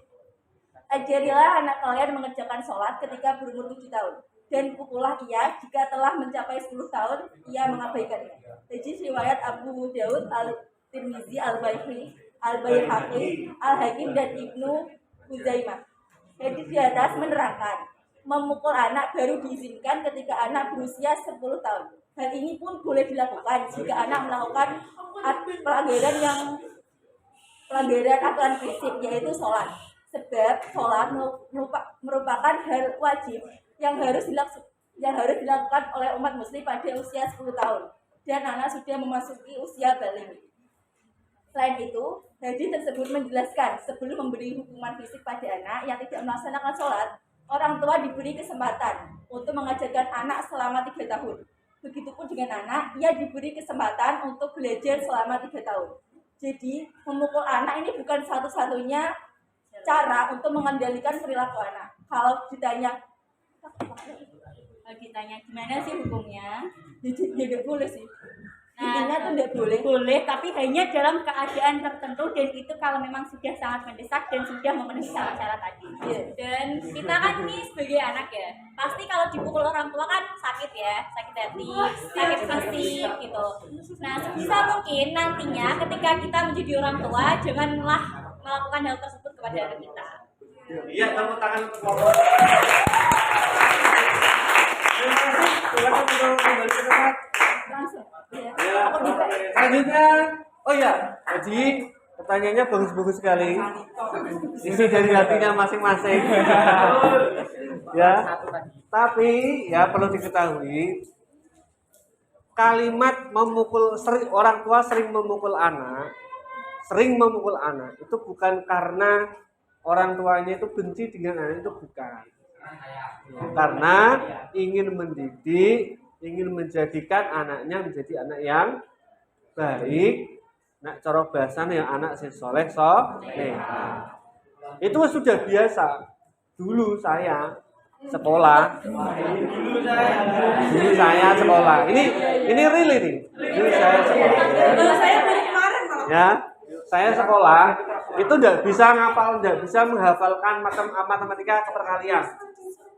Ajarilah anak kalian mengerjakan sholat ketika berumur 7 tahun. Dan pukullah ia jika telah mencapai 10 tahun, ia mengabaikannya. Hadis riwayat Abu Daud, Al-Tirmizi, Al-Baihaqi, Al-Hakim, dan Ibnu Huzaimah. Hadis di atas menerangkan, memukul anak baru diizinkan ketika anak berusia 10 tahun. Hal ini pun boleh dilakukan jika anak melakukan pelanggaran aturan prinsip, yaitu sholat. Sebab sholat merupakan hal wajib yang harus dilakukan oleh umat muslim pada usia 10 tahun dan anak sudah memasuki usia balik. Selain itu, hadis tersebut menjelaskan sebelum memberi hukuman fisik pada anak yang tidak melaksanakan sholat, orang tua diberi kesempatan untuk mengajarkan anak selama 3 tahun. Begitupun dengan anak, ia diberi kesempatan untuk belajar selama 3 tahun. Jadi, memukul anak ini bukan satu-satunya cara untuk mengendalikan perilaku anak. Kalau ditanya gimana sih hukumnya, ya tidak boleh sih. Intinya tuh tidak boleh, tapi hanya dalam keadaan tertentu, dan itu kalau memang sudah sangat mendesak dan sudah memenuhi syarat-syarat tadi. Dan kita kan nih sebagai anak ya, pasti kalau dipukul orang tua kan sakit ya, sakit hati, sakit fisik gitu. Nah, sebisa mungkin nantinya ketika kita menjadi orang tua, janganlah melakukan hal tersebut kepada anak kita. Iya, tepuk tangan. Langsung. Ya, selanjutnya, oh ya, jadi pertanyaannya bagus-bagus sekali. Isi dari hatinya masing-masing. Ya, tapi ya perlu diketahui, kalimat orang tua sering memukul anak itu bukan karena orang tuanya itu benci dengan anak, itu bukan. Karena ingin mendidik, ingin menjadikan anaknya menjadi anak yang baik, nak cara bahasanya yang anak sing soleh itu sudah biasa. Dulu saya sekolah. Ini real ini. Dulu saya sekolah. Saya baru kemarin malah. Ya, saya sekolah itu tidak bisa menghafalkan matematika keperkalian.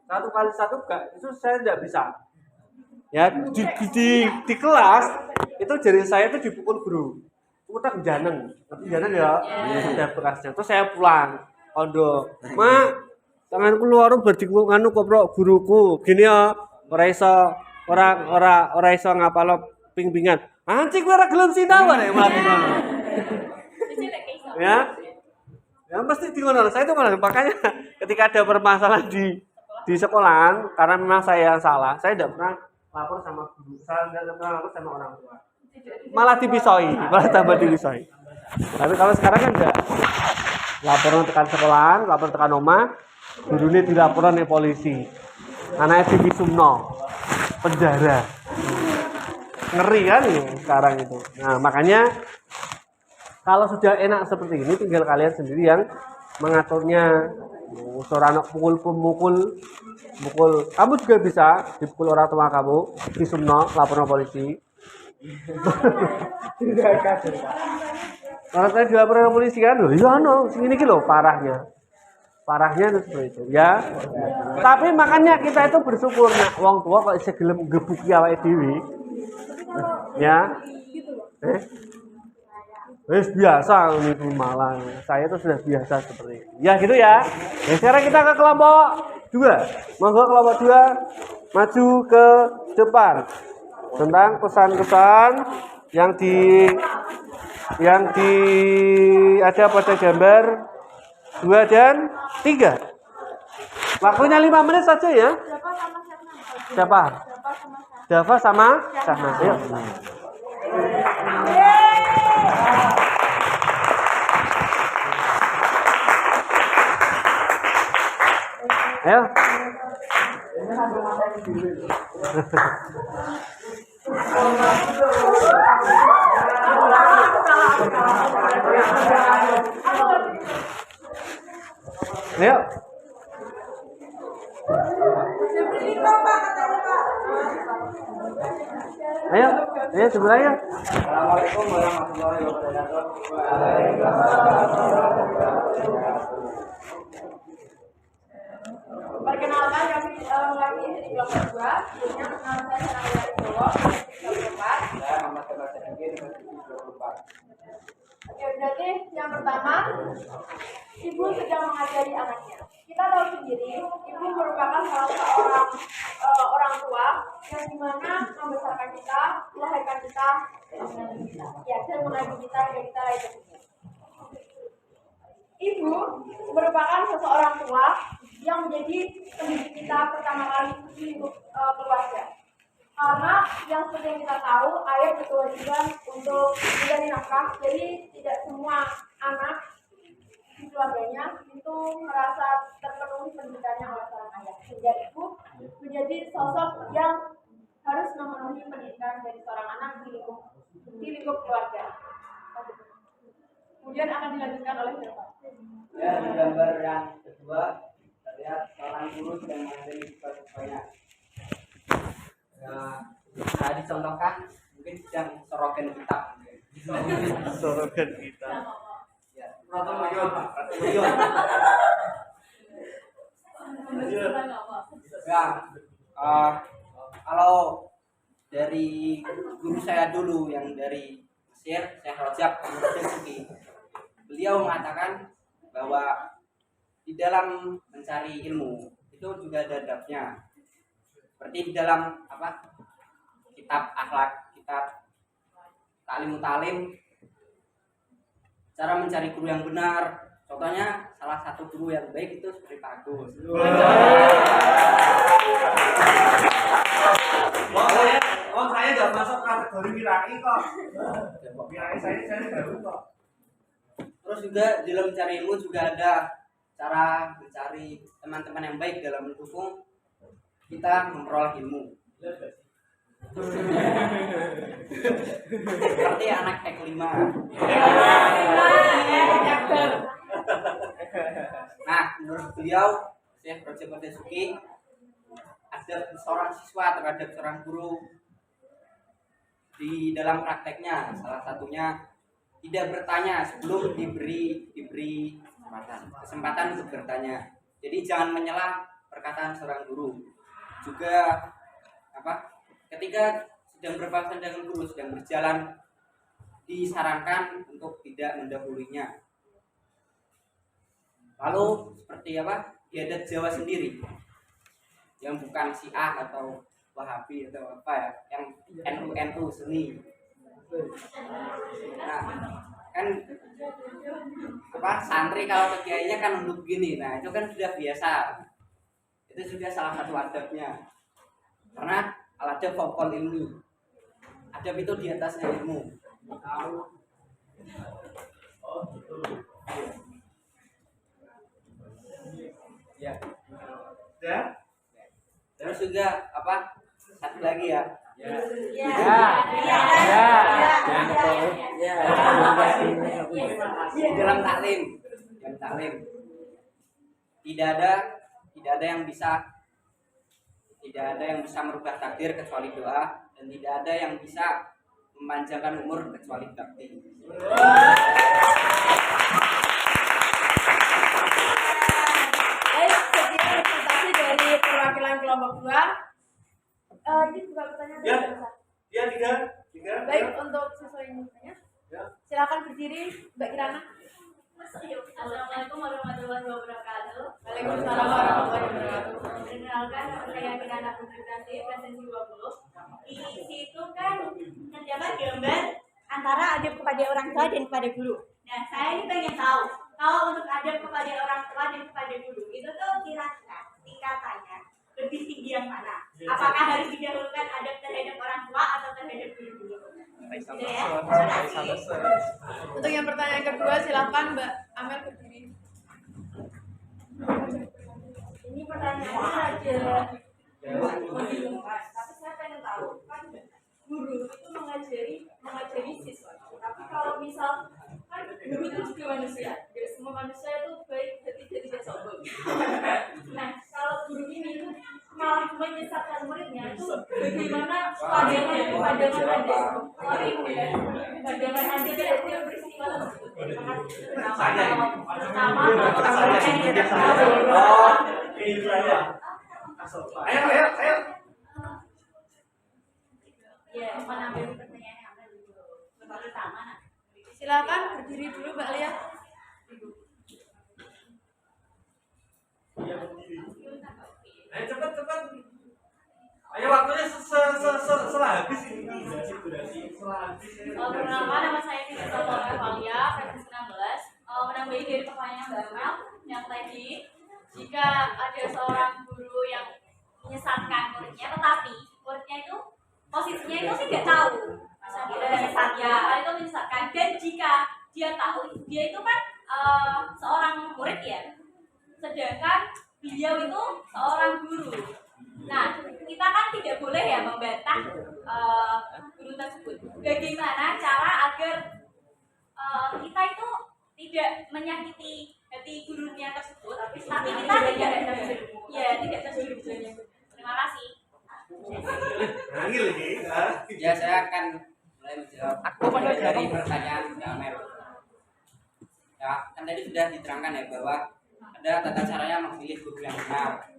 1 kali 1 enggak, itu saya tidak bisa. Ya, di kelas itu jari saya itu dipukul guru. Utak janeng ya, sudah bekasnya. Terus saya pulang, kondo, mak, tanganku keluar berdikung nganu koprok guruku, gini ya, ora iso ngapalo ping-pingan. Anjing ora gelem sinau ya malah. Ya pasti di mana. Saya itu malah makanya ketika ada permasalahan di sekolahan, karena memang saya yang salah, saya tidak pernah lapor sama guru, saya tidak pernah lapor sama orang tua. Malah tambah dipisoi. Tapi kalau sekarang kan enggak. Laporan tekan sekolahan, laporan tekan oma, gurune dilaporan ke polisi. Anaknya dipisumno, penjara. Ngeri kan ya sekarang itu. Nah, makanya kalau sudah enak seperti ini, tinggal kalian sendiri yang mengaturnya. Seorang anak pukul. Kamu juga bisa dipukul orang tua kamu, disumno, laporan polisi. Kalau saya dilaporin ke polisi kan, iya segini gitu parahnya itu seperti itu ya. Tapi makanya kita itu bersyukur nak wong tua kok isih gelem gebuki awake dhewe. Ya. Wis biasa itu malah. Saya itu sudah biasa seperti itu. Ya gitu ya. Nah, sekarang kita ke kelompok 2. Monggo kelompok 2 maju ke depan. Tentang pesan-pesan yang ada pada gambar 2 dan 3. Waktunya 5 menit saja ya. Siapa? Dava sama Syahna. Ayo. Ayo. Ayo. Ayo, ayo sebelah ya. Assalamualaikum warahmatullahi wabarakatuh. Perkenalkan kami lagi di kelompok 2. Sebelumnya nama saya Hana Kairani Bowo, kelompok 4. Saya Muhammad Tegar Sedengki, Universitas 24. Oke, berarti yang pertama, ibu sedang mengajari anaknya. Kita tahu sendiri, ibu merupakan salah seorang orang tua yang dimana membesarkan kita, melahirkan kita, ya, dan mengajari kita hingga kita lahir ke dunia. Ibu merupakan seseorang tua yang menjadi pendidik kita pertama kali di lingkup keluarga. Karena yang seperti yang kita tahu, ayah berkewajiban untuk mencari nafkah, jadi tidak semua anak di keluarganya itu merasa terpenuhi pendidikannya oleh seorang ayah. Sehingga ibu menjadi sosok yang harus memenuhi pendidikan dari seorang anak di lingkup keluarga. Kemudian akan dilanjutkan oleh Bapak. Ya, di gambar yang kedua terlihat seorang guru sedang mengajari siswa-siswanya. Nah, dicontohkan mungkin sedang sorogan kitab. Sorogan kita. Ya, Pratuyun. Ya, kalau dari guru saya dulu yang dari Mesir, Syekh Rajab Al-Suki, beliau mengatakan bahwa di dalam mencari ilmu itu juga ada adabnya. Seperti di dalam kitab akhlak, kitab talim, cara mencari guru yang benar. Contohnya salah satu guru yang baik itu seperti Pak Agus. Saya udah masuk kategori wirai kok. Wirai saya baru kok. Terus juga dalam mencari ilmu juga ada cara mencari teman-teman yang baik dalam mendukung kita memperoleh ilmu. Seperti anak T5. Nah, menurut beliau, Syekh Rajab Al-Suki, ada seorang siswa terhadap seorang guru di dalam prakteknya. Salah satunya tidak bertanya sebelum diberi kesempatan untuk bertanya. Jadi jangan menyela perkataan seorang guru. Juga ketika sedang berpapasan dengan guru, sedang berjalan, disarankan untuk tidak mendahulunya. Lalu seperti di adat Jawa sendiri yang bukan Syiah atau Wahabi atau yang NU seni. Nah, kan santri kalau ke kiainya kan nunduk gini. Nah, itu kan sudah biasa. Itu sudah salah satu adabnya. Karena al-adab fawqal ilmi. Adab itu di atasnya ilmu. Ya. Terus juga satu lagi ya. Dalam taklim tidak ada yang bisa merubah takdir kecuali doa, dan tidak ada yang bisa memanjangkan umur kecuali bakti. Baik, sekian presentasi dari perwakilan kelompok 2. Ini juga pertanyaan Ya. dari Ustaz. Ya, tiga. Baik, untuk siswa yang bertanya, silakan berdiri, Mbak Kirana. Assalamualaikum warahmatullahi wabarakatuh. Waalaikumsalam warahmatullahi wabarakatuh. Perkenalkan, saya Kirana Putri Prasih, presensi 20. Di situ kan terdapat gambar antara adab kepada orang tua dan kepada guru. Nah, saya ini pengen tahu, kalau untuk adab kepada orang tua dan kepada guru, itu tuh kira-kira tingkatannya lebih tinggi yang mana? Apakah harus didahulukan adab terhadap Untuk yang pertanyaan kedua, silakan Mbak Amel berdiri. Ini pertanyaannya aja membingungkan, tapi saya pengen tahu kan guru itu mengajari siswa. Tapi kalau misal kan guru itu juga manusia, jadi semua manusia itu baik hati dan tidak sombong. Nah, kalau guru ini malah menyesatkan muridnya itu bagaimana pandangan Anda? Sorry Bu ya, pandangan Anda dari peristiwa tersebut. Terima kasih. Pertama, Ayo. ya, menambil pertanyaan yang ada dulu. Pertama, Silakan berdiri dulu Mbak Lia. Ayo cepat. Ayo waktunya selhabis ini. Perkenalkan, nama saya Tina Evalia, presensi 16. Menambahi dari pertanyaan Mbak Amel yang tadi, jika ada seorang guru yang menyesatkan muridnya, tetapi muridnya itu posisinya itu tidak tahu, itu menyesatkan. Dan jika dia tahu, dia itu kan seorang murid ya, sedangkan beliau itu seorang guru. Nah, kita kan tidak boleh ya membantah guru tersebut. Bagaimana cara agar kita itu tidak menyakiti hati gurunya tersebut, tapi kita tidak tersinggung. Terima kasih. Ya, saya akan mulai menjawab dari pertanyaan Mbak Amel. Ya, kan tadi sudah diterangkan ya bahwa ada tata caranya memilih guru yang benar.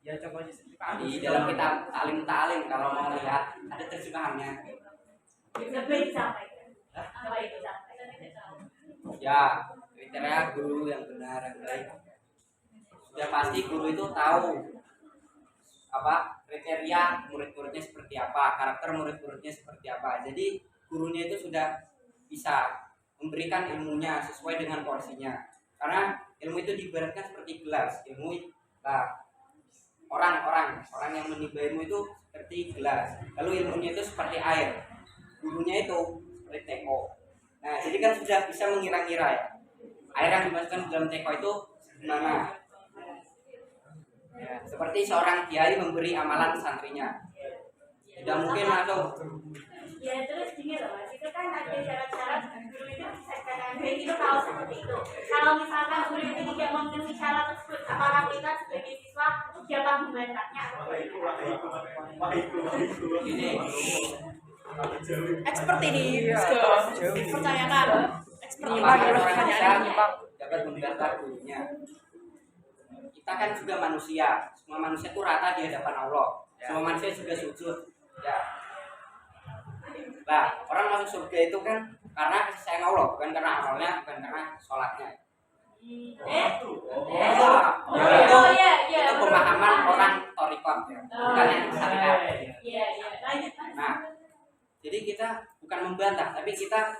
Ya, coba di dalam kitab Ta'lim kalau mau lihat ada terjemahannya. Lebih disampaikan. Apa itu sampaikan tidak tahu. Ya, kriteria guru yang benar yang baik. Sudah pasti guru itu tahu apa kriteria murid-muridnya seperti apa, karakter murid-muridnya seperti apa. Jadi gurunya itu sudah bisa memberikan ilmunya sesuai dengan porsinya. Karena ilmu itu diibaratkan seperti gelas. Orang yang menimba ilmu itu seperti gelas. Lalu ilmunya itu seperti air. Gurunya itu seperti teko. Nah, jadi kan sudah bisa mengira-ngira ya. Air yang dimasukkan dalam teko itu gimana? Ya, seperti seorang kiai memberi amalan santrinya. Tidak mungkin langsung. Ya, terus gini loh Mas, itu kan ada syarat-syarat guru itu bisa baik itu tahu seperti itu. Kalau misalkan guru itu tidak memenuhi syarat tersebut, apakah kita sebagai siswa dapat membantahnya? Ini Expert ini pertanyakan. Expert ini orang bisa dapat membantah gurunya. Kita kan juga manusia. Semua manusia itu rata di hadapan Allah. Semua manusia juga sujud. Ya. Nah, orang masuk surga itu kan karena kasih sayang Allah, bukan karena amalnya, bukan karena sholatnya. Itu pemahaman orang Torikot, bukan yang syariat. Nah, jadi kita bukan membantah, tapi kita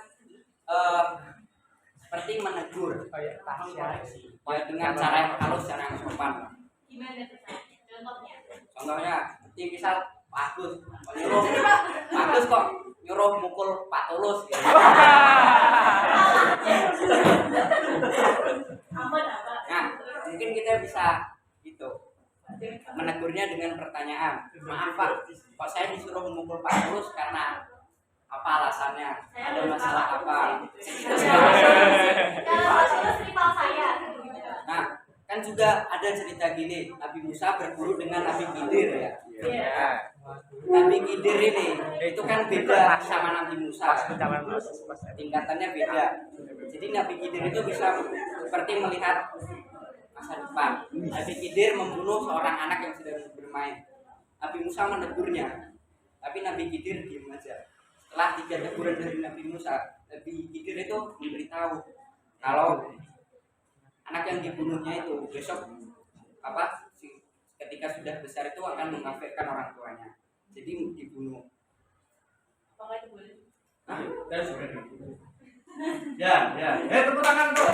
seperti menegur dengan cara yang halus, cara yang sopan. Gimana contohnya? Contohnya, seperti misal Bagus kok nyuruh mukul Pak Tulus gitu. Nah, mungkin kita bisa gitu menegurnya dengan pertanyaan, maaf Pak, kok saya disuruh memukul Pak Tulus karena apa alasannya? Ada masalah apa? Nah, kan juga ada cerita gini, Nabi Musa berburu dengan Nabi Khidir ya. Nabi Khidir ini itu kan beda sama Nabi Musa, tingkatannya beda. Jadi Nabi Khidir itu bisa seperti melihat masa depan. Nabi Khidir membunuh seorang anak yang sedang bermain. Nabi Musa menegurnya, tapi Nabi Khidir diam aja. Setelah 3 teguran dari Nabi Musa, Nabi Khidir itu memberitahu kalau anak yang dibunuhnya itu besok ketika sudah besar itu akan mengkafirkan orang tuanya. Jadi dibunuh. Apakah itu boleh? Ya. Tepuk tangan, Bro.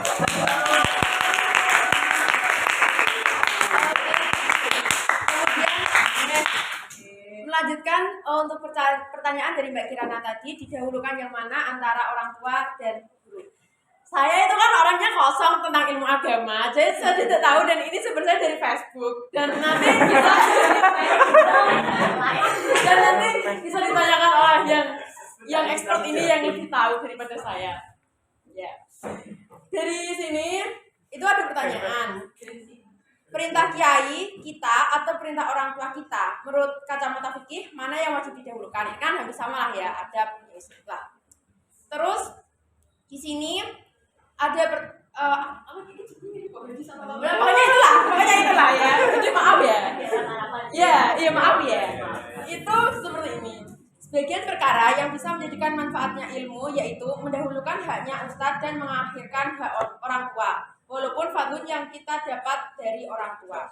melanjutkan untuk pertanyaan dari Mbak Kirana tadi, didahulukan yang mana antara orang tua dan guru. Saya itu kan orangnya kosong tentang ilmu agama, jadi saya tidak tahu, dan ini sebenarnya dari Facebook, dan nanti kita dan nanti bisa ditanyakan oleh yang expert ini yang lebih tahu daripada saya. Ya, dari sini itu ada pertanyaan. Perintah kiai kita atau perintah orang tua kita, menurut kacamata fikih mana yang wajib didahulukan? Ini kan hampir sama lah ya, adab lah. Terus di sini ada pokoknya itulah ya. Jadi maaf ya. Iya maaf ya. Itu seperti ini. Sebagian perkara yang bisa menjadikan manfaatnya ilmu yaitu mendahulukan haknya ustadz dan mengakhirkan hak orang tua, walaupun fadlun yang kita dapat dari orang tua.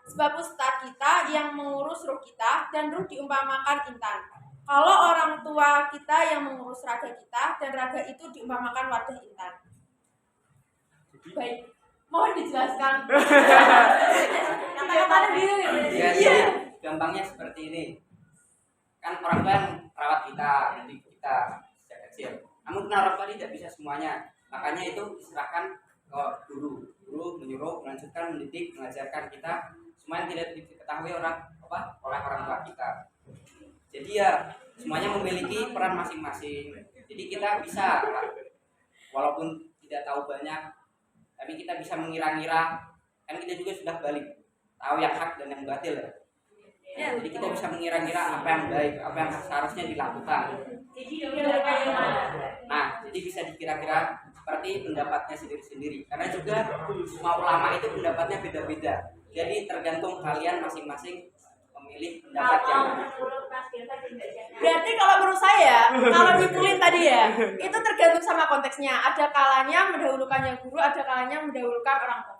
Sebab ustadz kita yang mengurus ruh kita dan ruh diumpamakan intan. Kalau orang tua kita yang mengurus raga kita dan raga itu diumpamakan wadah intan. Baik, mohon dijelaskan. Kata-kata dulu ya. Iya. Gampangnya seperti ini. Kan orang tua yang merawat kita, mendidik kita sejak kecil. Namun orang tua tidak bisa semuanya. Makanya itu diserahkan ke guru. Guru menyuruh, melanjutkan, mendidik, mengajarkan kita. Semua yang tidak diketahui oleh orang tua kita. Jadi ya semuanya memiliki peran masing-masing. Jadi kita bisa, walaupun tidak tahu banyak, tapi kita bisa mengira-ngira. Kan kita juga sudah balik, tahu yang hak dan yang batil ya. Jadi kita bisa mengira-ngira apa yang baik, apa yang seharusnya dilakukan. Nah, jadi bisa dikira-kira seperti pendapatnya sendiri-sendiri. Karena juga semua ulama itu pendapatnya beda-beda. Jadi tergantung kalian masing-masing memilih pendapat yang mana. Berarti kalau menurut saya, kalau dipulin tadi ya, itu tergantung sama konteksnya. Ada kalanya mendahulukannya guru, ada kalanya mendahulukan orang tua.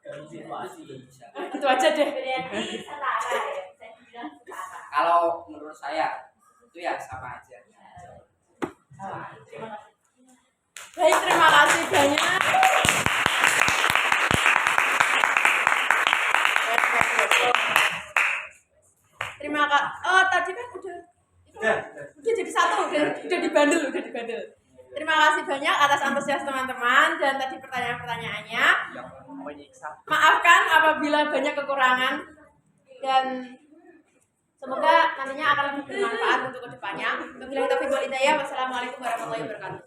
Itu aja deh. Berarti setara ya, bisa dibilang setara. Kalau menurut saya itu ya sama aja. Baik, terima kasih banyak. Terima kasih. Oh, tadi kan udah jadi satu, udah dibandel. Terima kasih banyak atas antusias teman-teman dan tadi pertanyaan-pertanyaannya. Maafkan apabila banyak kekurangan dan semoga nantinya akan lebih bermanfaat untuk kedepannya. Wabillahi taufiq wal hidayah. Wassalamualaikum warahmatullahi wabarakatuh.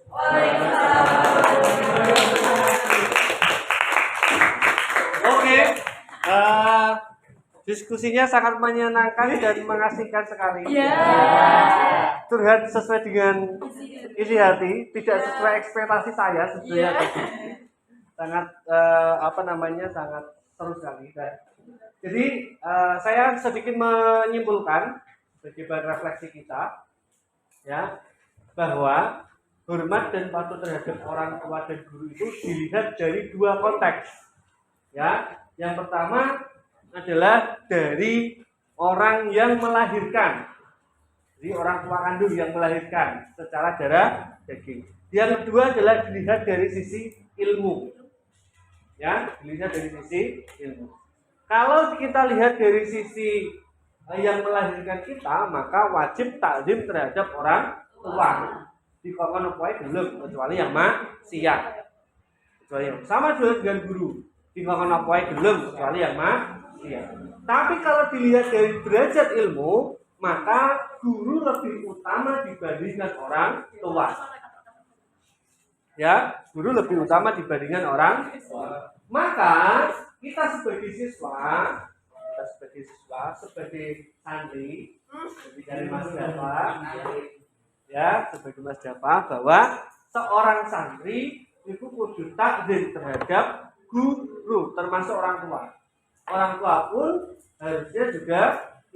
Oke, diskusinya sangat menyenangkan dan mengasihkan sekali. Curhat sesuai dengan isi hati, tidak sesuai ekspektasi saya sebetulnya. Sangat sangat seru sekali. Jadi saya sedikit menyimpulkan sebagai bahan refleksi kita, ya, bahwa hormat dan patuh terhadap orang tua dan guru itu dilihat dari dua konteks. Ya, yang pertama adalah dari orang yang melahirkan, jadi orang tua kandung yang melahirkan secara darah daging. Yang kedua adalah dilihat dari sisi ilmu, ya, dilihat dari sisi ilmu. Kalau kita lihat dari sisi yang melahirkan kita, maka wajib taklim terhadap orang tua. Dikongkon upaya belum, kecuali yang maksiat. Kecuali yang sama juga dengan guru. Dikongkon upaya belum, kecuali yang maksiat. Tapi kalau dilihat dari derajat ilmu, maka guru lebih utama dibandingkan orang tua. Ya, guru lebih utama dibandingkan orang tua. Maka kita sebagai siswa, sebagai santri, dari Mas Dava, ya, sebagai Mas Dava, bahwa seorang santri itu kudu takzim terhadap guru, termasuk orang tua. Orang tua pun harusnya juga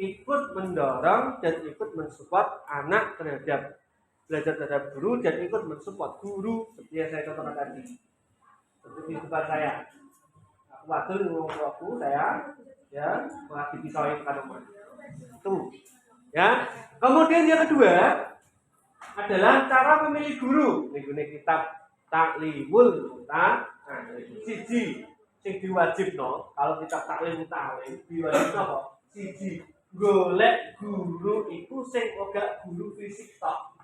ikut mendorong dan ikut mensupport anak terhadap belajar terhadap guru dan ikut mensupport guru seperti yang saya contohkan tadi. Seperti kehidupan saya. Waktu aku saya ya mengaji pisauin kanoman. Itu. Ya. Kemudian yang kedua adalah cara memilih guru. Ning kitab Taklimul siji sing diwajibno, kalau kitab Taklimul diwajibno kok siji golek guru itu sing ora guru fisik tok.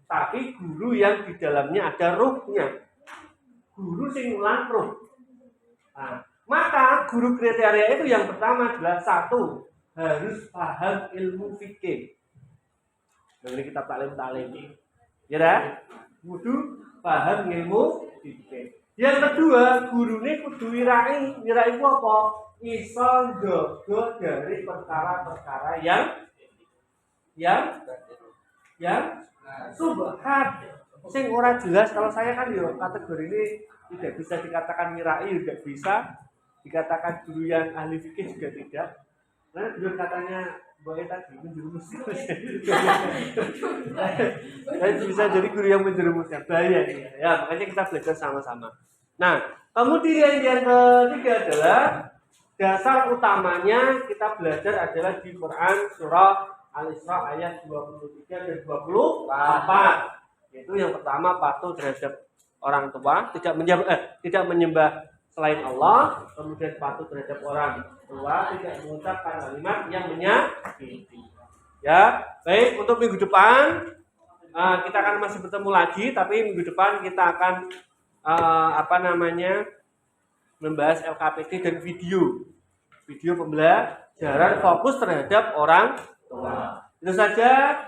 Tapi guru yang di dalamnya ada ruhnya. Guru sing ulang ruh. Nah, maka guru kriteria itu yang pertama adalah satu, harus paham ilmu fikih. Nah, ini kita taklim ini. Ya dah? Kudu paham ilmu fikih. Yang kedua, gurune kudu wirai. Wirai itu apa? Iso njogo dari perkara-perkara yang subhat. Sing ora jelas. Kalau saya kan yo kategori ini tidak bisa dikatakan wirai, tidak bisa dikatakan guru yang ahli fikih juga tidak. Karena dulu katanya Mbak tadi menjerumuskan. Saya bisa jadi guru yang menjerumuskan. Bahaya ini. Ya, makanya kita belajar sama-sama. Nah, kemudian yang ketiga adalah dasar utamanya kita belajar adalah di Quran surah Al-Isra ayat 23 dan 24. Yaitu yang pertama patuh terhadap orang tua, tidak menyembah selain Allah, kemudian patuh terhadap orang tua, tidak mengucapkan kalimat yang menyakiti. Ya, baik, untuk minggu depan kita akan masih bertemu lagi, tapi minggu depan kita akan membahas LKPD dan video pembelajaran fokus terhadap orang tua. Itu saja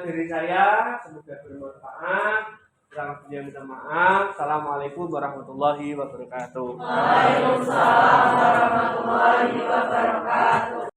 dari saya, semoga bermanfaat. Kurang lebihnya minta maaf. Assalamualaikum warahmatullahi wabarakatuh. Waalaikumsalam warahmatullahi wabarakatuh.